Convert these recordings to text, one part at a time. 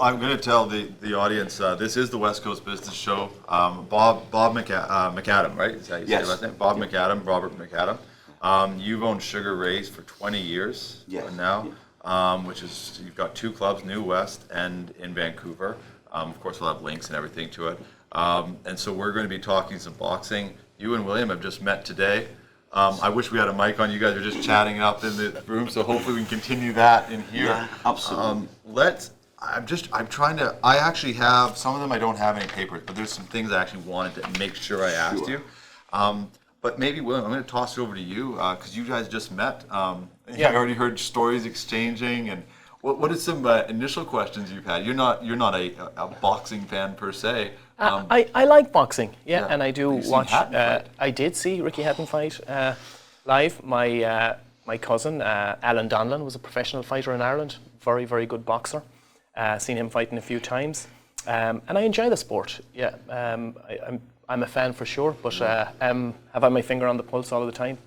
Well, I'm going to tell the audience, this is the West Coast Business Show. Bob McAdam, right? Is that how you say Yes. your last name? Bob McAdam, Robert McAdam. You've owned Sugarrays for 20 years now, which is, you've got 2 clubs, New West and in Vancouver. Of course, we'll have links and everything to it. And so we're going to be talking some boxing. You and William have just met today. I wish we had a mic on. You guys are just chatting it up in the room, so hopefully we can continue that in here. Yeah, absolutely. I'm trying to, I actually have, some of them I don't have any papers, but there's some things I actually wanted to make sure I asked you. But maybe, William, I'm going to toss it over to you, because you guys just met. I already heard stories exchanging, and what are some initial questions you've had? You're not a boxing fan per se. I like boxing, and I do watch. I did see Ricky Hatton fight live. My cousin, Alan Donnellan, was a professional fighter in Ireland. Very, very good boxer. Seen him fighting a few times. And I enjoy the sport, I'm a fan for sure, but have I my finger on the pulse all of the time?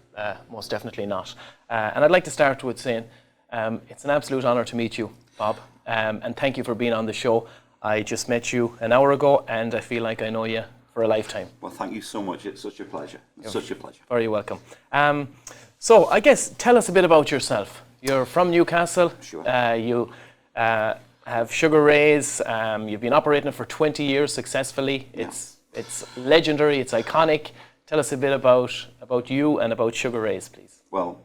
Most definitely not. And I'd like to start with saying it's an absolute honour to meet you, Bob, and thank you for being on the show. I just met you an hour ago, and I feel like I know you for a lifetime. Well, thank you so much. It's such a pleasure. Such a pleasure. Very welcome. So I guess tell us a bit about yourself. You're from Newcastle. Sure. You have Sugarrays. You've been operating it for 20 years successfully. It's legendary. It's iconic. Tell us a bit about you and about Sugarrays, please. Well,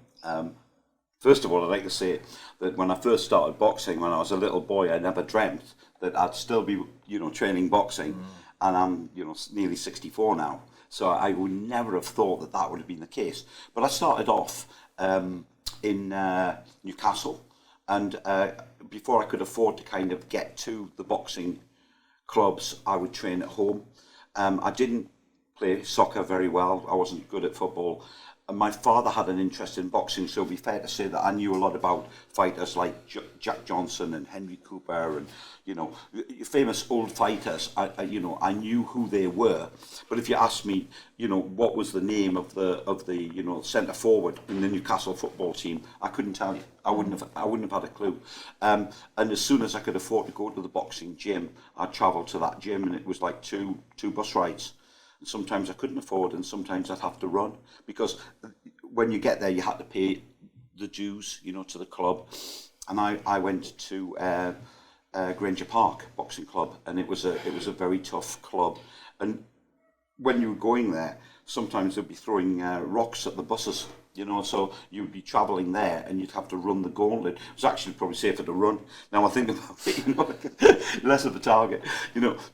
first of all, I'd like to say that when I first started boxing, when I was a little boy, I never dreamt that I'd still be, training boxing, and I'm, nearly 64 now. So I would never have thought that would have been the case. But I started off in Newcastle, and before I could afford to kind of get to the boxing clubs, I would train at home. I didn't play soccer very well. I wasn't good at football. And my father had an interest in boxing, so it'd be fair to say that I knew a lot about fighters like Jack Johnson and Henry Cooper and, famous old fighters. I knew who they were. But if you asked me, what was the name of the centre forward in the Newcastle football team, I couldn't tell you. I wouldn't have had a clue. And as soon as I could afford to go to the boxing gym, I'd travel to that gym, and it was like two bus rides. And sometimes I couldn't afford, and sometimes I'd have to run, because when you get there, you had to pay the dues, to the club. And I went to Granger Park Boxing Club, and it was a very tough club. And when you were going there, sometimes they'd be throwing rocks at the buses. So you'd be travelling there and you'd have to run the gauntlet. It was actually probably safer to run. Now I think about it, less of a target,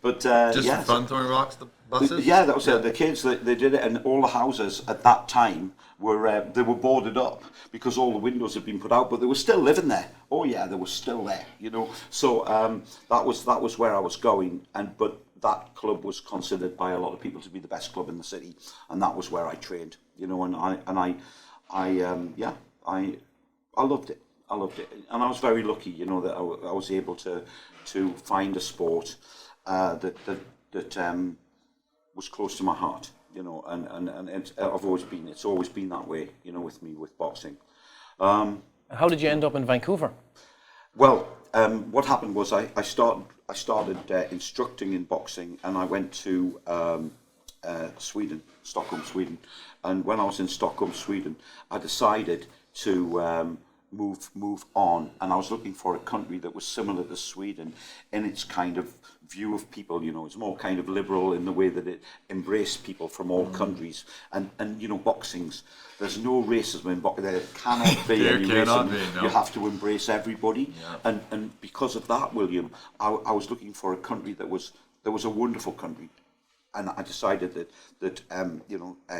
But just for fun, throwing rocks at the buses? Yeah, that was it. The kids, they did it, and all the houses at that time were boarded up because all the windows had been put out, but they were still living there. Oh yeah, they were still there, So that was where I was going, but that club was considered by a lot of people to be the best club in the city, and that was where I trained, I loved it. I loved it, and I was very lucky, that I was able to find a sport that was close to my heart, and it's always been that way, with me with boxing. How did you end up in Vancouver? Well, what happened was I started instructing in boxing, and I went to Stockholm, Sweden. And when I was in Stockholm, Sweden, I decided to move on, and I was looking for a country that was similar to Sweden in its kind of view of people. It's more kind of liberal in the way that it embraced people from all countries. And boxing's, there's no racism in boxing. There cannot be any racism. No. You have to embrace everybody. Yeah. And because of that, William, I was looking for a country that was a wonderful country. And I decided that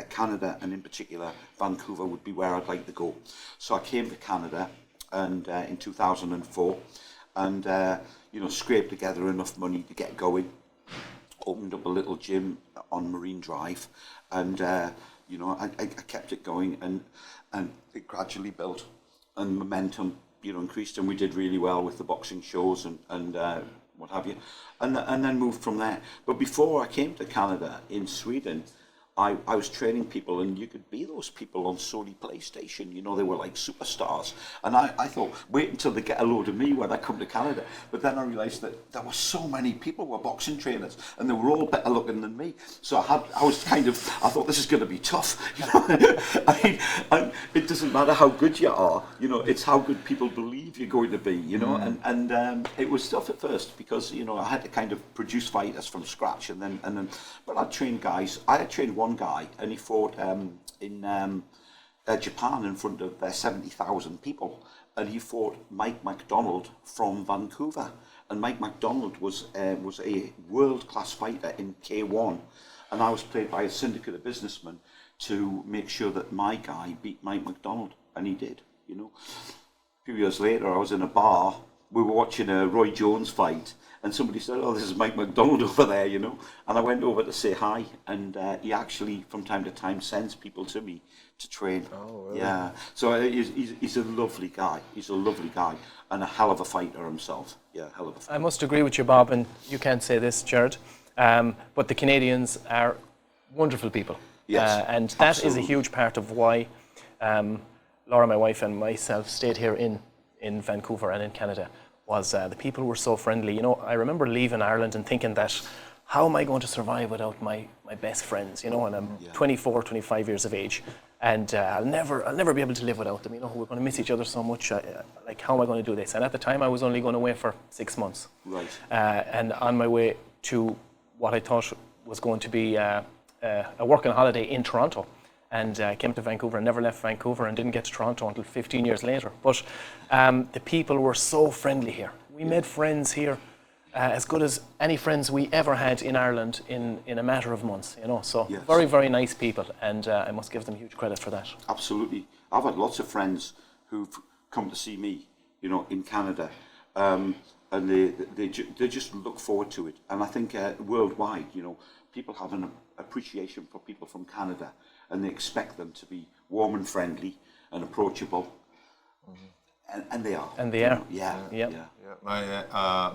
Canada, and in particular Vancouver, would be where I'd like to go. So I came to Canada, and in 2004, and scraped together enough money to get going. Opened up a little gym on Marine Drive, and I kept it going, and it gradually built, and momentum increased, and we did really well with the boxing shows and what have you, and then moved from there. But before I came to Canada, in Sweden, I was training people, and you could be those people on Sony PlayStation. You know, they were like superstars. And I thought, wait until they get a load of me when I come to Canada. But then I realised that there were so many people who were boxing trainers, and they were all better looking than me. So I thought, this is going to be tough. You know? It doesn't matter how good you are. You know, it's how good people believe you're going to be. You know, and it was tough at first because, you know, I had to kind of produce fighters from scratch, and then. But I trained guys. I had trained one guy, and he fought in Japan in front of 70,000 people, and he fought Mike McDonald from Vancouver. And Mike McDonald was a world-class fighter in K1, and I was played by a syndicate of businessmen to make sure that my guy beat Mike McDonald, and he did. You know, a few years later, I was in a bar. We were watching a Roy Jones fight, and somebody said, "Oh, this is Mike McDonald over there," you know. And I went over to say hi, and he actually, from time to time, sends people to me to train. Oh, really? Yeah. So he's a lovely guy. He's a lovely guy, and a hell of a fighter himself. Yeah, hell of a fighter. I must agree with you, Bob, and you can't say this, Jerrod, but the Canadians are wonderful people. Yes, and that absolutely. is a huge part of why Laura, my wife, and myself stayed here in Vancouver and in Canada, was the people were so friendly. You know, I remember leaving Ireland and thinking that, how am I going to survive without my best friends? You know, and I'm 24, 25 years of age, and I'll never be able to live without them. You know, we're going to miss each other so much. Like, how am I going to do this? And at the time, I was only going away for 6 months. Right. And on my way to what I thought was going to be a working holiday in Toronto. And came to Vancouver and never left Vancouver and didn't get to Toronto until 15 years later. But the people were so friendly here. We made friends here as good as any friends we ever had in Ireland in a matter of months, you know. So Yes. very, very nice people, and I must give them huge credit for that. Absolutely. I've had lots of friends who've come to see me, you know, in Canada, and they just look forward to it. And I think worldwide, you know, people have an appreciation for people from Canada, and they expect them to be warm and friendly and approachable, and they are. And they are. Yeah. Yep. Yeah,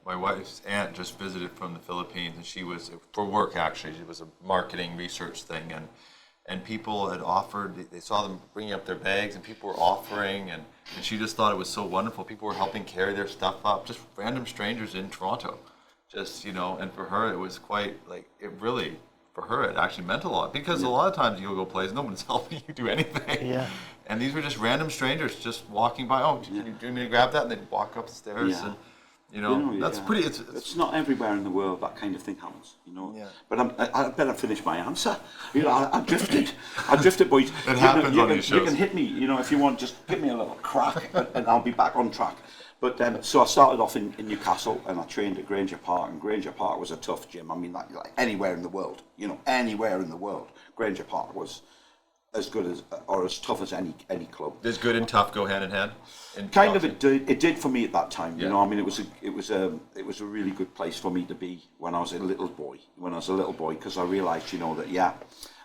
my wife's aunt just visited from the Philippines, and she was for work actually. It was a marketing research thing, and people had offered. They saw them bringing up their bags, and people were offering, and she just thought it was so wonderful. People were helping carry their stuff up, just random strangers in Toronto, just, you know. And for her, it was quite like it really. For her, it actually meant a lot, because a lot of times you'll go places, no one's helping you do anything. Yeah. And these were just random strangers just walking by. Oh, do you want me to grab that? And they'd walk up the stairs. Yeah. And, you know, that's pretty. It's not everywhere in the world that kind of thing happens, you know. Yeah. But I better finish my answer. You know, I drifted, boys. It happens on these shows. You can hit me, you know, if you want. Just give me a little crack, and I'll be back on track. But so I started off in Newcastle, and I trained at Granger Park, and Granger Park was a tough gym. I mean, like anywhere in the world, you know, anywhere in the world, Granger Park was as good as or as tough as any club. Does good and tough go hand in hand? Kind of, it did for me at that time. Yeah. You know, I mean, it was a really good place for me to be when I was a little boy. Because I realised, you know, that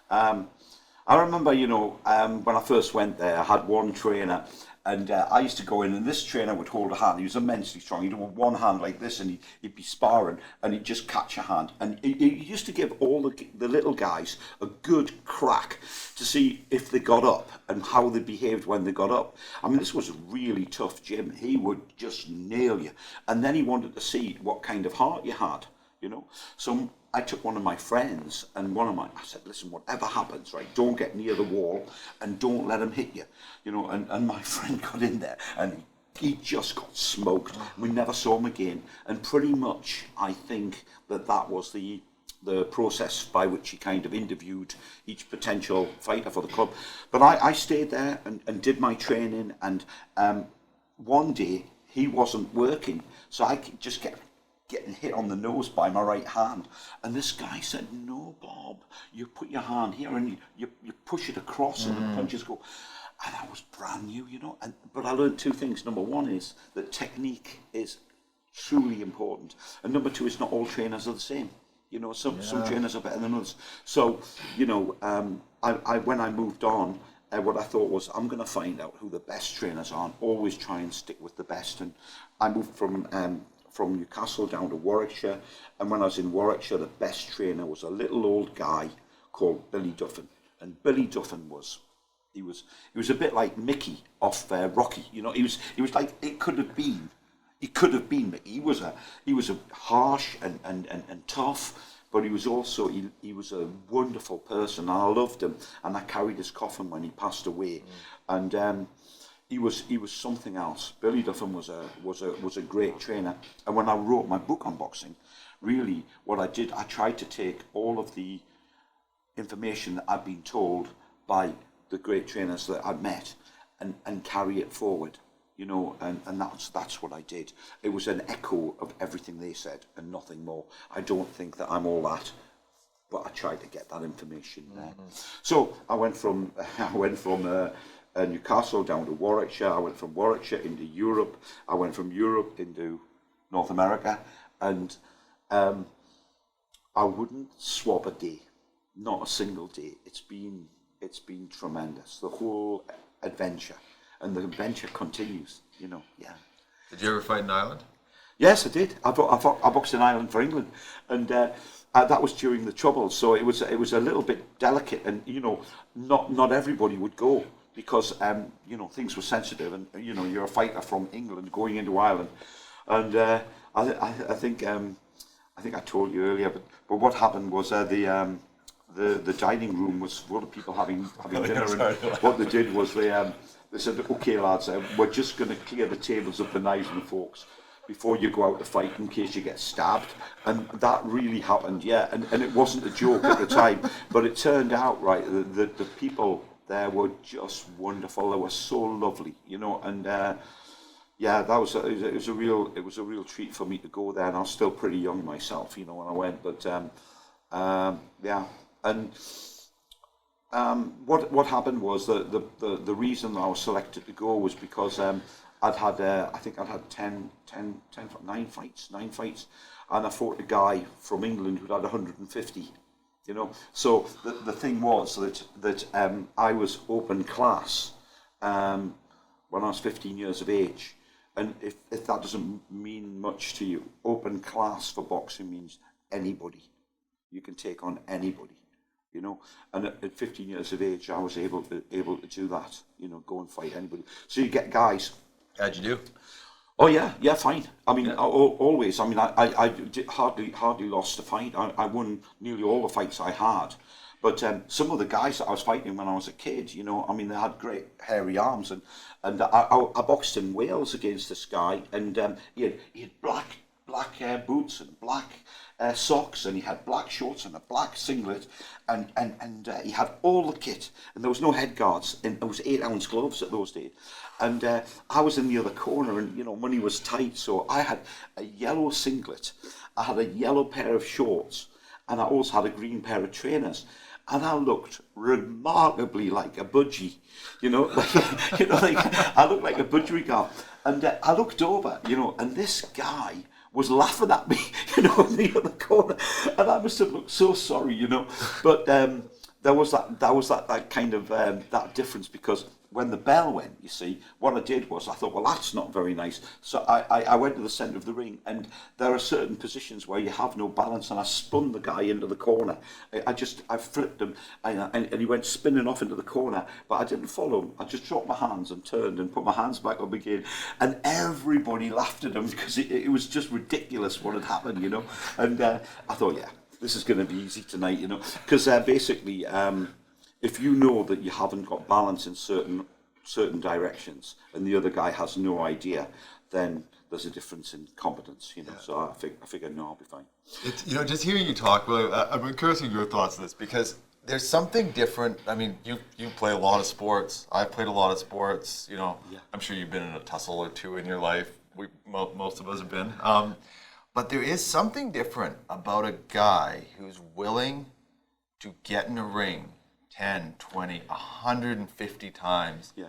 I remember, you know, when I first went there, I had one trainer. And I used to go in, and this trainer would hold a hand. He was immensely strong. He'd have one hand like this, and he'd be sparring, and he'd just catch a hand. And he used to give all the little guys a good crack to see if they got up and how they behaved when they got up. I mean, this was a really tough gym. He would just nail you. And then he wanted to see what kind of heart you had, you know. So I took one of my friends, and I said, listen, whatever happens, right, don't get near the wall and don't let him hit you, you know. And my friend got in there, and he just got smoked. We never saw him again. And pretty much, I think that was the process by which he kind of interviewed each potential fighter for the club. But I stayed there and did my training, and one day he wasn't working, so I just kept getting hit on the nose by my right hand, and this guy said, no, Bob, you put your hand here and you push it across and the punches go. And I was brand new, you know. But I learned two things. Number one is that technique is truly important, and number two is not all trainers are the same. You know, some trainers are better than others. So, you know, I when I moved on, what I thought was, I'm going to find out who the best trainers are and always try and stick with the best. And I moved from Newcastle down to Warwickshire, and when I was in Warwickshire, the best trainer was a little old guy called Billy Duffin. And Billy Duffin was a bit like Mickey off Rocky. You know, he was like, he could have been Mickey. He was a harsh and tough, but he was also he was a wonderful person, and I loved him. And I carried his coffin when he passed away, and he was something else. Billy Duffin was a great trainer. And when I wrote my book on boxing, really what I did, I tried to take all of the information that I'd been told by the great trainers that I'd met and carry it forward, you know, and that's what I did. It was an echo of everything they said and nothing more. I don't think that I'm all that, but I tried to get that information there. So I went from Newcastle down to Warwickshire. I went from Warwickshire into Europe. I went from Europe into North America, and I wouldn't swap a day, not a single day. It's been tremendous, the whole adventure, and the adventure continues, you know. Yeah. Did you ever fight in Ireland? Yes, I did. I boxed in Ireland for England, and that was during the Troubles. So it was a little bit delicate, and you know, not everybody would go because you know, things were sensitive, and you know, you're a fighter from England going into Ireland, and I think I told you earlier, but what happened was the dining room was full of people having dinner, and what they did was they said, okay lads, we're just going to clear the tables of the knives and forks before you go out to fight in case you get stabbed. And that really happened, yeah, and it wasn't a joke at the time, but it turned out, right, the people there were just wonderful. They were so lovely, you know, and yeah, it was a real treat for me to go there, and I was still pretty young myself, you know, when I went, but yeah. And what happened was the reason I was selected to go was because I think I'd had 9 fights, and I fought a guy from England who'd had 150, you know. So the thing was that I was open class when I was 15 years of age, and if that doesn't mean much to you, open class for boxing means anybody. You can take on anybody. You know, and at 15 years of age, I was able to do that. You know, go and fight anybody. So you get guys. How'd you do? Oh yeah, fine. I mean, always. I mean, I hardly lost a fight. I won nearly all the fights I had. But some of the guys that I was fighting when I was a kid, you know, I mean, they had great hairy arms, and I boxed in Wales against this guy, and he had black boots and black socks, and he had black shorts and a black singlet, and he had all the kit, and there was no head guards, and there was 8-ounce gloves at those days, and I was in the other corner, and you know, money was tight, so I had a yellow singlet, I had a yellow pair of shorts, and I also had a green pair of trainers. And I looked remarkably like a budgie, you know, I looked like a budgerigar. And I looked over, you know, and this guy was laughing at me, you know, in the other corner, and I must have looked so sorry, you know. But there was that kind of that difference, because when the bell went, you see, what I did was I thought, well, that's not very nice. So I went to the centre of the ring, and there are certain positions where you have no balance, and I spun the guy into the corner. I flipped him, and he went spinning off into the corner, but I didn't follow him. I just dropped my hands and turned and put my hands back up again, and everybody laughed at him because it was just ridiculous what had happened, you know. And I thought, yeah, this is going to be easy tonight, you know, because basically, if you know that you haven't got balance in certain directions, and the other guy has no idea, then there's a difference in competence, you know. Yeah. So I figured, no, I'll be fine. You know, just hearing you talk, I'm curious in your thoughts on this, because there's something different. I mean, you play a lot of sports. I've played a lot of sports. You know, yeah. I'm sure you've been in a tussle or two in your life. Most of us have been. But there is something different about a guy who's willing to get in a ring 10, 20, 150 times, yeah.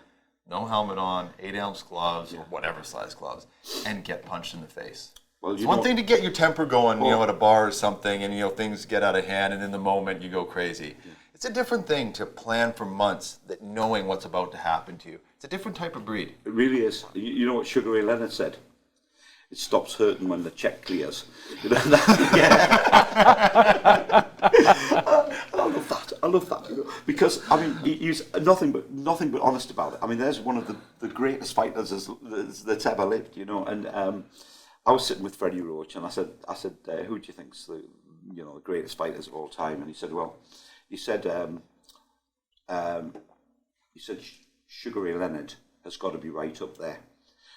No helmet on, 8-ounce gloves, yeah. Or whatever size gloves, and get punched in the face. Well, it's one thing to get your temper going, you know, at a bar or something, and you know, things get out of hand, and in the moment you go crazy. Yeah. It's a different thing to plan for months, that knowing what's about to happen to you. It's a different type of breed. It really is. You know what Sugar Ray Leonard said? It stops hurting when the check clears. You know, yeah. I love that. You know, because I mean, he's nothing but honest about it. I mean, there's one of the greatest fighters that's ever lived. You know, and I was sitting with Freddie Roach, and I said, who do you think's the greatest fighters of all time? And he said, Sugar Ray Leonard has got to be right up there.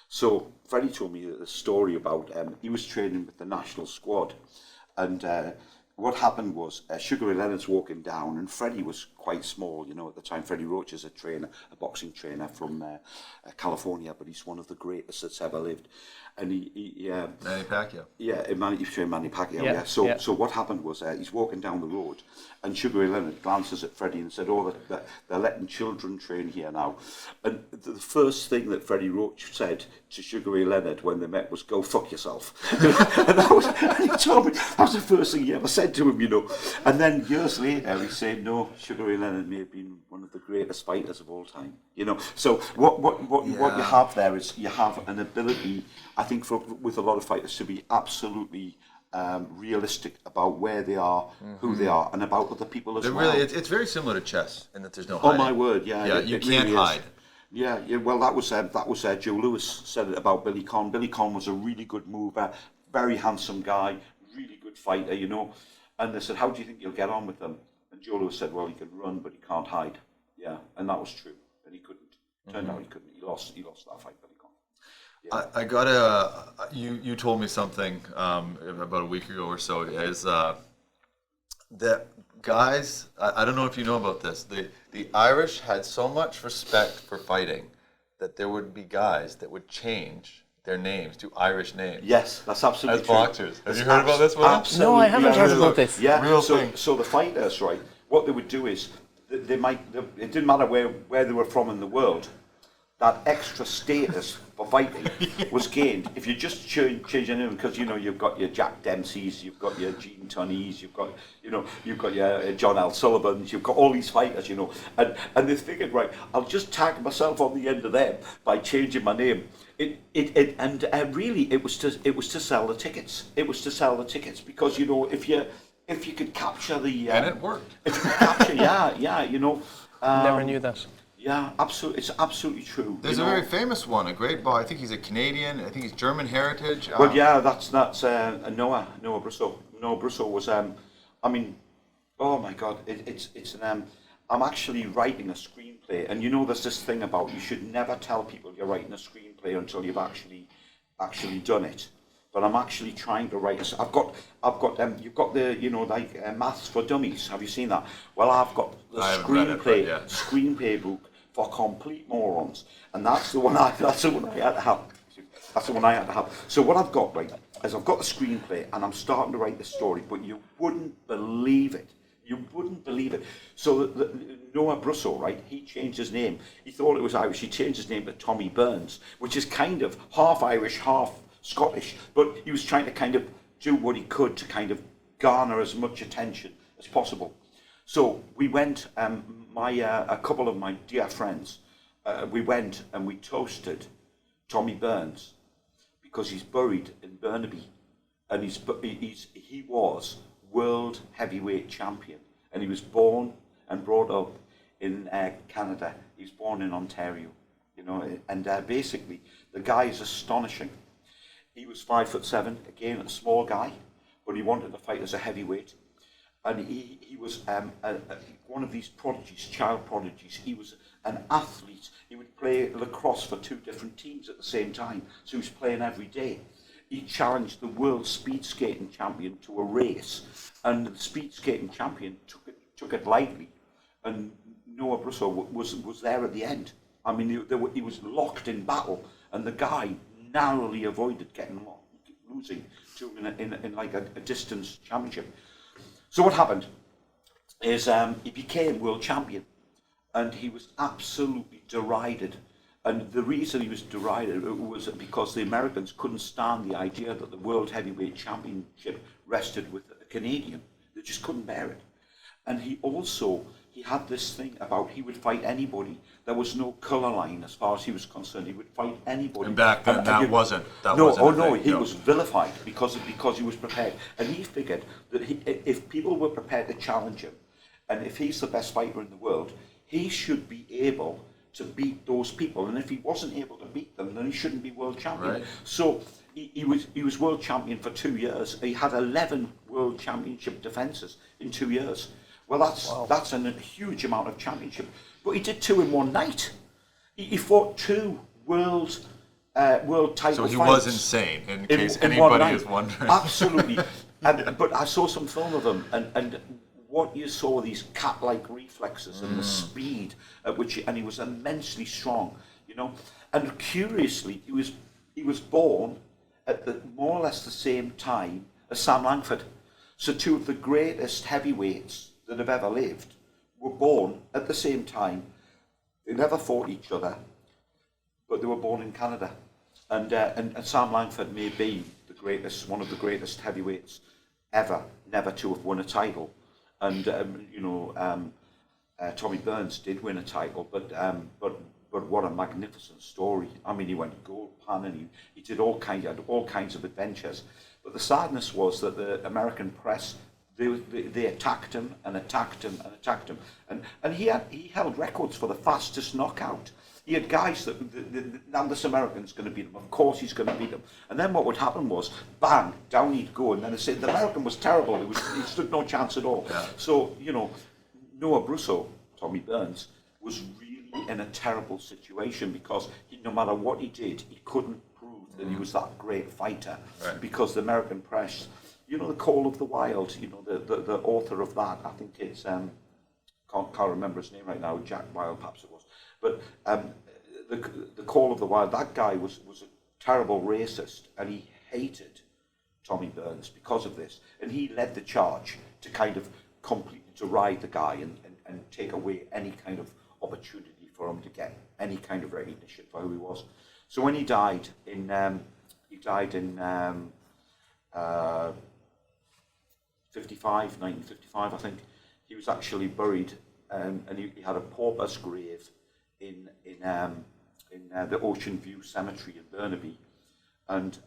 So Freddie told me a story about he was training with the national squad, and what happened was Sugar Ray Leonard's walking down, and Freddie was quite small, you know, at the time. Freddie Roach is a boxing trainer from California, but he's one of the greatest that's ever lived. And he Manny Pacquiao. Yeah, he trained Manny Pacquiao. Yeah. So what happened was he's walking down the road, and Sugar Ray Leonard glances at Freddie and said, "Oh, they're letting children train here now." And the first thing that Freddie Roach said to Sugar Ray Leonard when they met was, "Go fuck yourself." and he told me that was the first thing he ever said to him, you know. And then years later, he said, "No, Sugar Ray Leonard may have been one of the greatest fighters of all time." You know. So what you have there is you have an ability, I think, with a lot of fighters to be absolutely realistic about where they are, who they are, and about other people as well. Really, it's very similar to chess in that there's no hiding. Oh my word, yeah. Yeah, you can't really hide. Yeah. Well, that was Joe Lewis said it about Billy Conn. Billy Conn was a really good mover, very handsome guy, really good fighter, you know. And they said, "How do you think you'll get on with them?" And Joe Lewis said, "Well, he can run, but he can't hide." Yeah, and that was true. And he couldn't. Turned out he couldn't. He lost that fight, Billy Conn. Yeah. I gotta. You told me something about a week ago or so. Is that guys? I don't know if you know about this. The Irish had so much respect for fighting that there would be guys that would change their names to Irish names. Yes, that's absolutely as true. boxers. Have you heard about this one? Absolutely. No, I haven't heard about this. Yeah. Real thing. So the fighters, right? What they would do is it didn't matter where they were from in the world. That extra status for fighting was gained if you just change your name, because you know you've got your Jack Dempseys, you've got your Gene Tunneys, you've got your John L. Sullivans, you've got all these fighters, you know, and they figured, right, I'll just tag myself on the end of them by changing my name. Really it was to sell the tickets. It was to sell the tickets because you know if you could capture the and it worked. If you could capture, yeah, you know. Never knew that. Yeah, absolutely. It's absolutely true. There's a very famous one, a great boy. I think he's a Canadian. I think he's German heritage. Well, yeah, that's Noah Brusso. Noah Brusso was. I mean, oh my God, it's an. I'm actually writing a screenplay, and you know, there's this thing about you should never tell people you're writing a screenplay until you've actually done it. But I'm actually trying to write. You've got the Maths for Dummies. Have you seen that? Well, I've got the screenplay book for complete morons, and that's the one I had to have. So what I've got, right, is I've got the screenplay, and I'm starting to write the story, but you wouldn't believe it. So Noah Brusso, right, he changed his name. He thought it was Irish. He changed his name to Tommy Burns, which is kind of half Irish, half Scottish, but he was trying to kind of do what he could to kind of garner as much attention as possible. So we went, a couple of my dear friends, we went and we toasted Tommy Burns because he's buried in Burnaby, and he was world heavyweight champion, and he was born and brought up in Canada. He was born in Ontario, you know, and basically the guy is astonishing. He was 5'7", again a small guy, but he wanted to fight as a heavyweight. And he was one of these prodigies, child prodigies. He was an athlete. He would play lacrosse for 2 different teams at the same time, so he was playing every day. He challenged the world speed skating champion to a race, and the speed skating champion took it lightly, and Noah Brusso was there at the end. I mean, he was locked in battle, and the guy narrowly avoided losing to him in like a distance championship. So what happened is he became world champion, and he was absolutely derided. And the reason he was derided was because the Americans couldn't stand the idea that the World Heavyweight Championship rested with a Canadian. They just couldn't bear it. And he also he had this thing about he would fight anybody. There was no colour line as far as he was concerned. He would fight anybody. And back then, that wasn't a he thing. was vilified because he was prepared. And he figured that if people were prepared to challenge him, and if he's the best fighter in the world, he should be able to beat those people. And if he wasn't able to beat them, then he shouldn't be world champion. Right. So he was world champion for 2 years. He had 11 world championship defences in 2 years. Well, that's a huge amount of championship. But he did 2 in one night. He fought 2 world title fights. So he was insane, in case in anybody is wondering. Absolutely. But I saw some film of him, and what you saw, these cat-like reflexes and the speed at which and he was immensely strong, you know. And curiously, he was born at more or less the same time as Sam Langford. So 2 of the greatest heavyweights that have ever lived were born at the same time. They never fought each other, but they were born in Canada. And Sam Langford may be one of the greatest heavyweights ever, never to have won a title. And Tommy Burns did win a title, but what a magnificent story! I mean, he went gold pan and he did all kinds of adventures. But the sadness was that the American press they attacked him and attacked him and attacked him, and he held records for the fastest knockout. He had guys that now this American's going to beat him. Of course he's going to beat him. And then what would happen was, bang, down he'd go, and then they said the American was terrible. He stood no chance at all. Yeah. So Noah Brusso, Tommy Burns, was really in a terrible situation because no matter what he did, he couldn't prove that he was that great fighter. Right. Because the American press, the Call of the Wild, the author of that, I think it's can't remember his name right now, Jack Wild perhaps it was. But the Call of the Wild, that guy was a terrible racist, and he hated Tommy Burns because of this. And he led the charge to kind of completely to ride the guy and take away any kind of opportunity for him to get any kind of recognition for who he was. So when he died in 1955, I think, he was actually buried, and he had a pauper's grave in the Ocean View Cemetery in Burnaby, and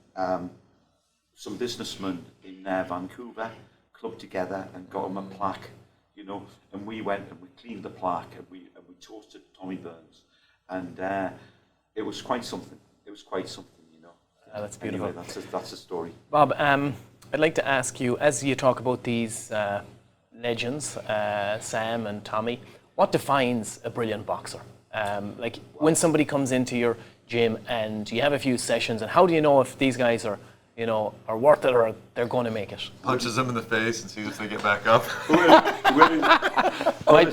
some businessmen in Vancouver clubbed together and got him a plaque, and we went and we cleaned the plaque and we toasted Tommy Burns, and it was quite something. That's beautiful. Anyway, that's the story. Bob, I'd like to ask you, as you talk about these legends, Sam and Tommy, what defines a brilliant boxer? When somebody comes into your gym and you have a few sessions, and how do you know if these guys are worth it or they're going to make it? Punches them in the face and sees if they get back up.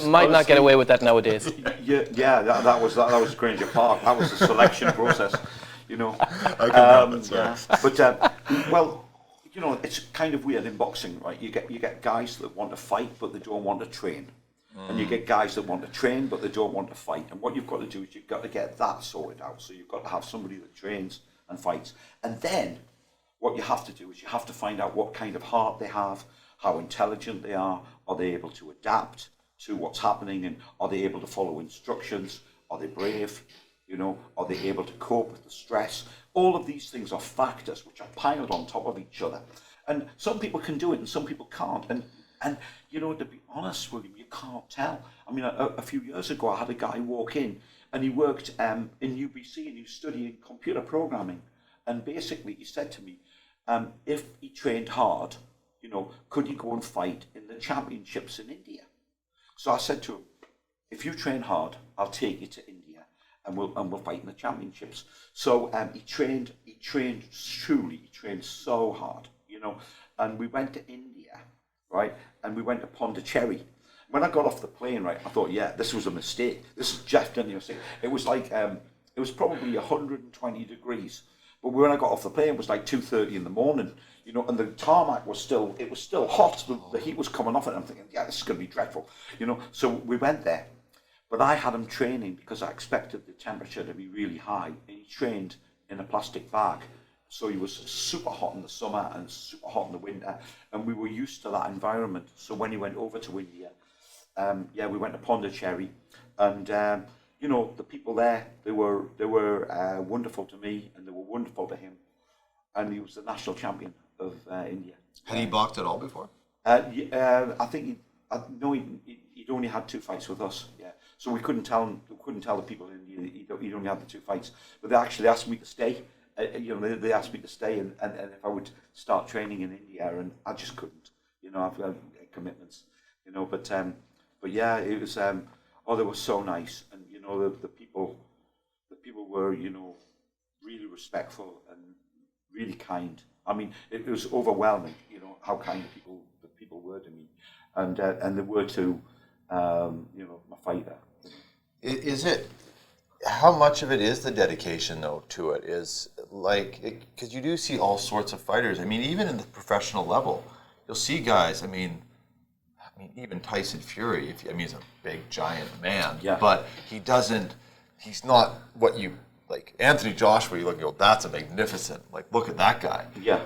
Might not get away with that nowadays. Yeah, that was Granger Park. That was the selection process, I couldn't help it, sorry. But it's kind of weird in boxing, right? You get guys that want to fight but they don't want to train. And you get guys that want to train but they don't want to fight. And what you've got to do is you've got to get that sorted out. So you've got to have somebody that trains and fights. And then what you have to do is you have to find out what kind of heart they have, how intelligent they are they able to adapt to what's happening, and are they able to follow instructions, are they brave, are they able to cope with the stress? All of these things are factors which are piled on top of each other. And some people can do it and some people can't. And to be honest, William, you can't tell. I mean, a few years ago, I had a guy walk in and he worked in UBC and he was studying computer programming. And basically he said to me, if he trained hard, could he go and fight in the championships in India? So I said to him, if you train hard, I'll take you to India and we'll fight in the championships. So he trained so hard, and we went to India, right? And we went to Pondicherry. When I got off the plane, right, I thought, yeah, this was a mistake. This is definitely a mistake. It was like, it was probably 120 degrees. But when I got off the plane, it was like 2:30 in the morning, and the tarmac was still hot. The heat was coming off it. And I'm thinking, yeah, this is going to be dreadful, So we went there. But I had him training because I expected the temperature to be really high. And he trained in a plastic bag. So he was super hot in the summer and super hot in the winter. And we were used to that environment. So when he went over to India, we went to Pondicherry, and you know, the people there, they were wonderful to me, and they were wonderful to him, and he was the national champion of India. Had he boxed at all before? I think he'd only had 2 fights with us. Yeah, so we couldn't tell the people in India he'd only had the 2 fights. But they actually asked me to stay. You know, they asked me to stay, and if I would start training in India, and I just couldn't. You know, I've got commitments. You know, but yeah, it was. They were so nice, and you know, the people were, you know, really respectful and really kind. I mean, it was overwhelming, you know, how kind the people were to me, and they were to, you know, my fighter. Is it? How much of it is the dedication, though, to it? Is like, because you do see all sorts of fighters. I mean, even in the professional level, you'll see guys. I mean, even Tyson Fury. He's a big, giant man, but he's not what you like. Anthony Joshua, you look and go, that's a magnificent. Like, look at that guy. Yeah.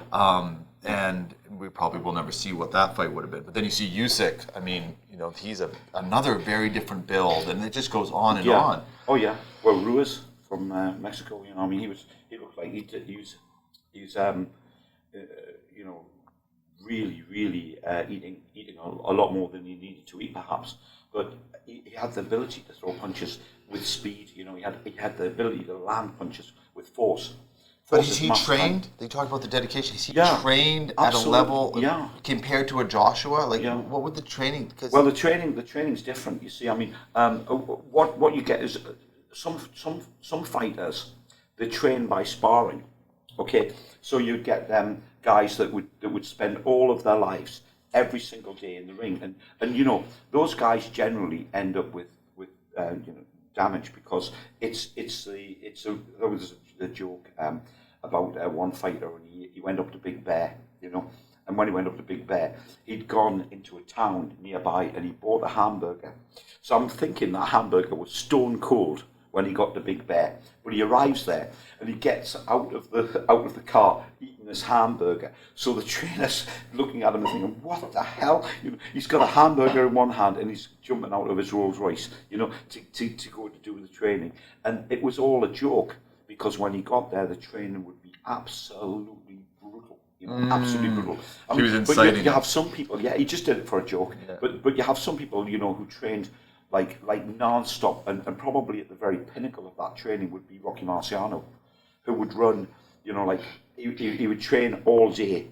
And we probably will never see what that fight would have been. But then you see Usyk. I mean, you know, he's another very different build, and it just goes on and on. Oh yeah. Well, Ruiz from Mexico. You know, I mean, he looked like he was you know, really eating a lot more than he needed to eat, perhaps. But he had the ability to throw punches with speed. You know, he had the ability to land punches with force. But is he trained? They talk about the dedication. Is he trained at a level compared to a Joshua? Like, what would the training? Well, the training's different. You see, I mean, what you get is some fighters, they train by sparring. Okay, so you'd get guys that would spend all of their lives every single day in the ring, and you know, those guys generally end up with you know, damage, because there was a joke about one fighter, and he went up to Big Bear, you know, and when he went up to Big Bear, he'd gone into a town nearby and he bought a hamburger. So I'm thinking that hamburger was stone cold when he got to Big Bear, but he arrives there and he gets out of the car eating this hamburger. So the trainer's looking at him and thinking, what the hell? You know, he's got a hamburger in one hand and he's jumping out of his Rolls Royce, you know, to go to do the training. And it was all a joke, because when he got there, the training would be absolutely brutal. You know, absolutely brutal. I mean, he was inciting. But you have some people, he just did it for a joke. Yeah. But you have some people, you know, who trained like non-stop, and probably at the very pinnacle of that training would be Rocky Marciano, who would run, you know, like he would train all day,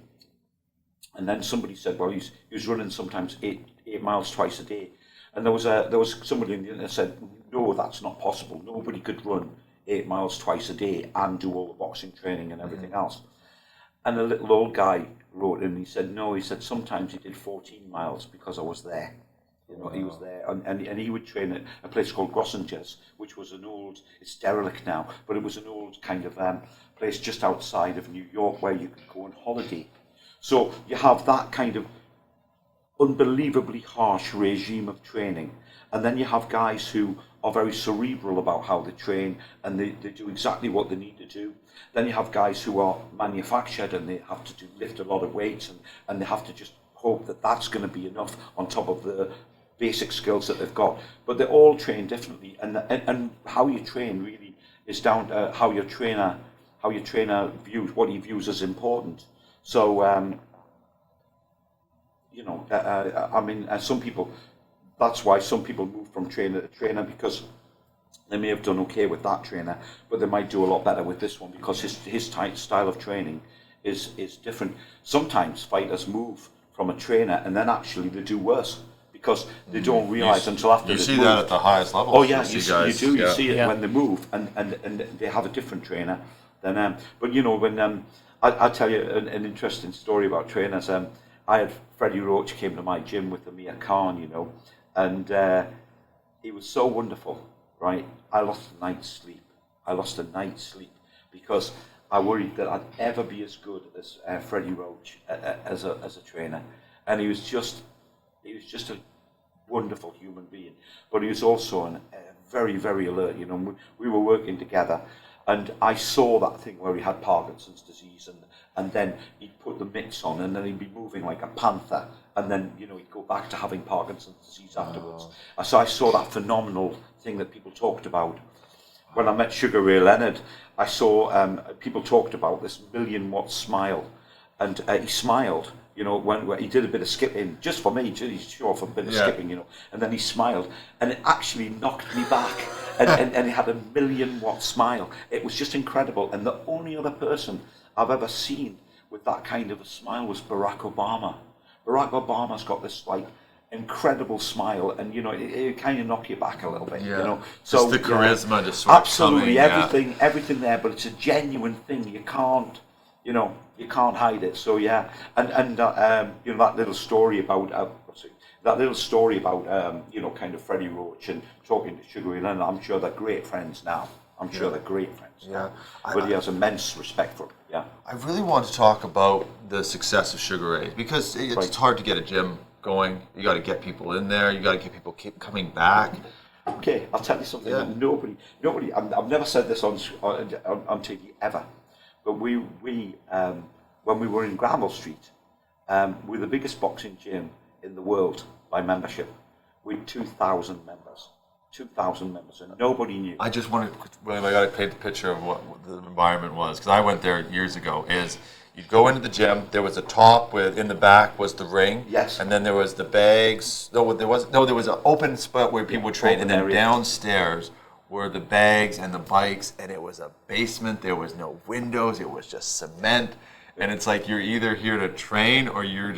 and then somebody said, well, he was running sometimes 8 miles twice a day, and there was somebody in the internet said, no, that's not possible. Nobody could run 8 miles twice a day and do all the boxing training and everything else. And a little old guy wrote in, he said, no, he said, sometimes he did 14 miles because I was there. You know, he was there, and he would train at a place called Grossinger's, which was an old, it's derelict now, but it was an old kind of place just outside of New York where you could go on holiday. So you have that kind of unbelievably harsh regime of training, and then you have guys who are very cerebral about how they train, and they do exactly what they need to do. Then you have guys who are manufactured, and they have to lift a lot of weights, and they have to just hope that that's going to be enough on top of the basic skills that they've got. But they all train differently, and how you train really is down to how your trainer views what he views as important. So you know, I mean, some people, that's why some people move from trainer to trainer, because they may have done okay with that trainer, but they might do a lot better with this one, because his style of training is different. Sometimes fighters move from a trainer and then actually they do worse, because they don't realise until after you they've see moved. That at the highest level. Oh yeah, you do. You see it when they move, and they have a different trainer. Then, but you know, when I'll tell you an interesting story about trainers. I had Freddie Roach came to my gym with Amir Khan, you know, and he was so wonderful, right? I lost a night's sleep because I worried that I'd ever be as good as Freddie Roach as a trainer, and he was just a wonderful human being, but he was also very, very alert. You know, we were working together, And I saw that thing where he had Parkinson's disease, and then he'd put the mitts on, and then he'd be moving like a panther, and then, you know, he'd go back to having Parkinson's disease afterwards. So I saw that phenomenal thing that people talked about. When I met Sugar Ray Leonard, I saw people talked about this 1,000,000-watt smile, and he smiled, you know, when he did a bit of skipping, just for me, he's sure for a bit of skipping, you know, and then he smiled, and it actually knocked me back, and he had a 1,000,000-watt smile. It was just incredible, and the only other person I've ever seen with that kind of a smile was Barack Obama. Barack Obama's got this, like, incredible smile, and, you know, it kind of knock you back a little bit, you know. So just the charisma, just sort absolutely of coming, everything there, but it's a genuine thing. You can't, you know, you can't hide it. So yeah, and you know, that little story about you know, kind of Freddie Roach and talking to Sugar Ray Leonard. I'm sure they're great friends now. I'm sure they're great friends now. But he has immense respect for him. Yeah. I really want to talk about the success of Sugarrays, because it's hard to get a gym going. You got to get people in there. You got to get people keep coming back. Okay, I'll tell you something. Nobody. I've never said this on TV ever, but we when we were in Granville Street, we were the biggest boxing gym in the world by membership. We had 2,000 members. 2,000 members, and nobody knew. I just wanted, William, I got to paint the picture of what the environment was, because I went there years ago. You'd go into the gym. There was a top with, in the back was the ring. Yes. And then there was the bags. There was an open spot where people would train, and then area. Downstairs were the bags and the bikes, and it was a basement. There was no windows. It was just cement, and it's like you're either here to train or you're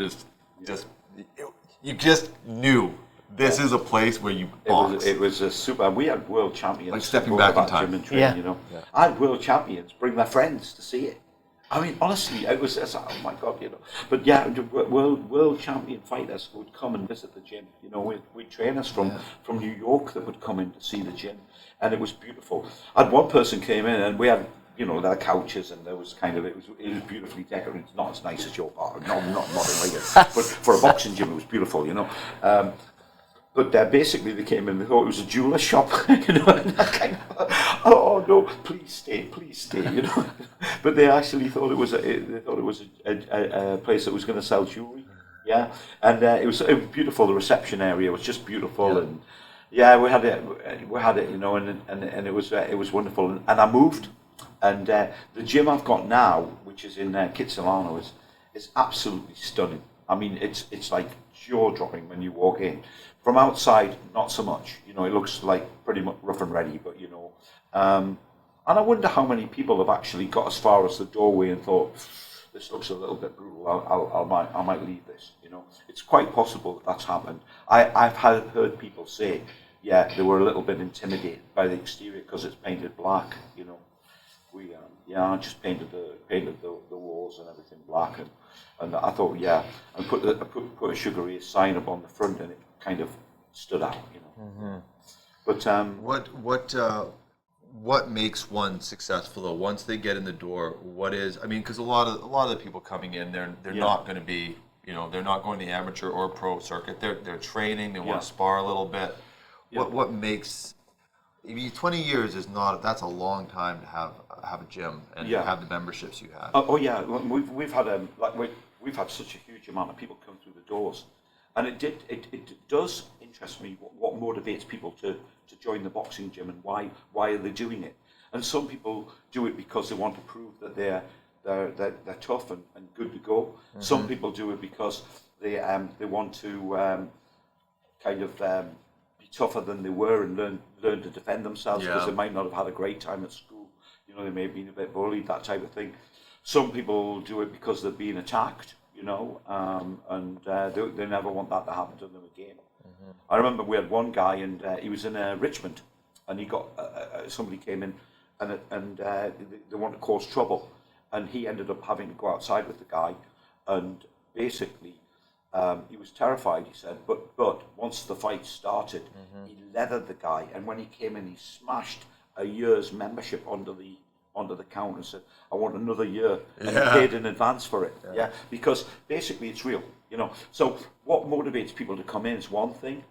you just knew. This is a place where you box. It was a super. We had world champions. Like stepping back in time. Gym and train, you know. Yeah. I had world champions bring their friends to see it. I mean, honestly, it's oh my God, you know. But yeah, world champion fighters would come and visit the gym. You know, we'd trainers from New York that would come in to see the gym, and it was beautiful. I had one person came in, and we had, you know, there were couches, and there was kind of, it was beautifully decorated. It's not as nice as your part, not in Vegas, but for a boxing gym, it was beautiful, you know. But basically they came in, they thought it was a jeweler shop, you know, and I kind of, oh no, please stay, you know. But they actually thought it was a place that was going to sell jewelry, yeah. And it was beautiful. The reception area was just beautiful, and yeah, we had it, you know, and it was wonderful. And I moved, and the gym I've got now, which is in Kitsilano, is absolutely stunning. I mean, it's like jaw-dropping when you walk in. From outside, not so much. You know, it looks like pretty much rough and ready, but you know. And I wonder how many people have actually got as far as the doorway and thought, this looks a little bit brutal. I might leave this. You know, it's quite possible that that's happened. I've heard people say, yeah, they were a little bit intimidated by the exterior because it's painted black. You know, I just painted the walls and everything black, and I thought, yeah, and put a Sugarrays sign up on the front, and it kind of stood out, you know. Mm-hmm. But what makes one successful though? Once they get in the door, because a lot of the people coming in, they're not going to be, you know, they're not going to the amateur or pro circuit. They're training. They want to spar a little bit. Yeah. What makes 20 years that's a long time to have a gym and have the memberships you have. Oh yeah, we've had such a huge amount of people come through the doors. And it does interest me what motivates people to join the boxing gym, and why are they doing it? And some people do it because they want to prove that they're tough and good to go. Mm-hmm. Some people do it because they want to kind of be tougher than they were and learn to defend themselves, because they might not have had a great time at school. You know, they may have been a bit bullied, that type of thing. Some people do it because they're being attacked. You know, and they never want that to happen to them again. Mm-hmm. I remember we had one guy, and he was in Richmond, and he got somebody came in, and they wanted to cause trouble, and he ended up having to go outside with the guy, and basically he was terrified. He said, but once the fight started, he leathered the guy, and when he came in, he smashed a year's membership onto the counter and said, I want another year, and he paid in advance for it. Yeah, because basically it's real, you know. So what motivates people to come in is one thing,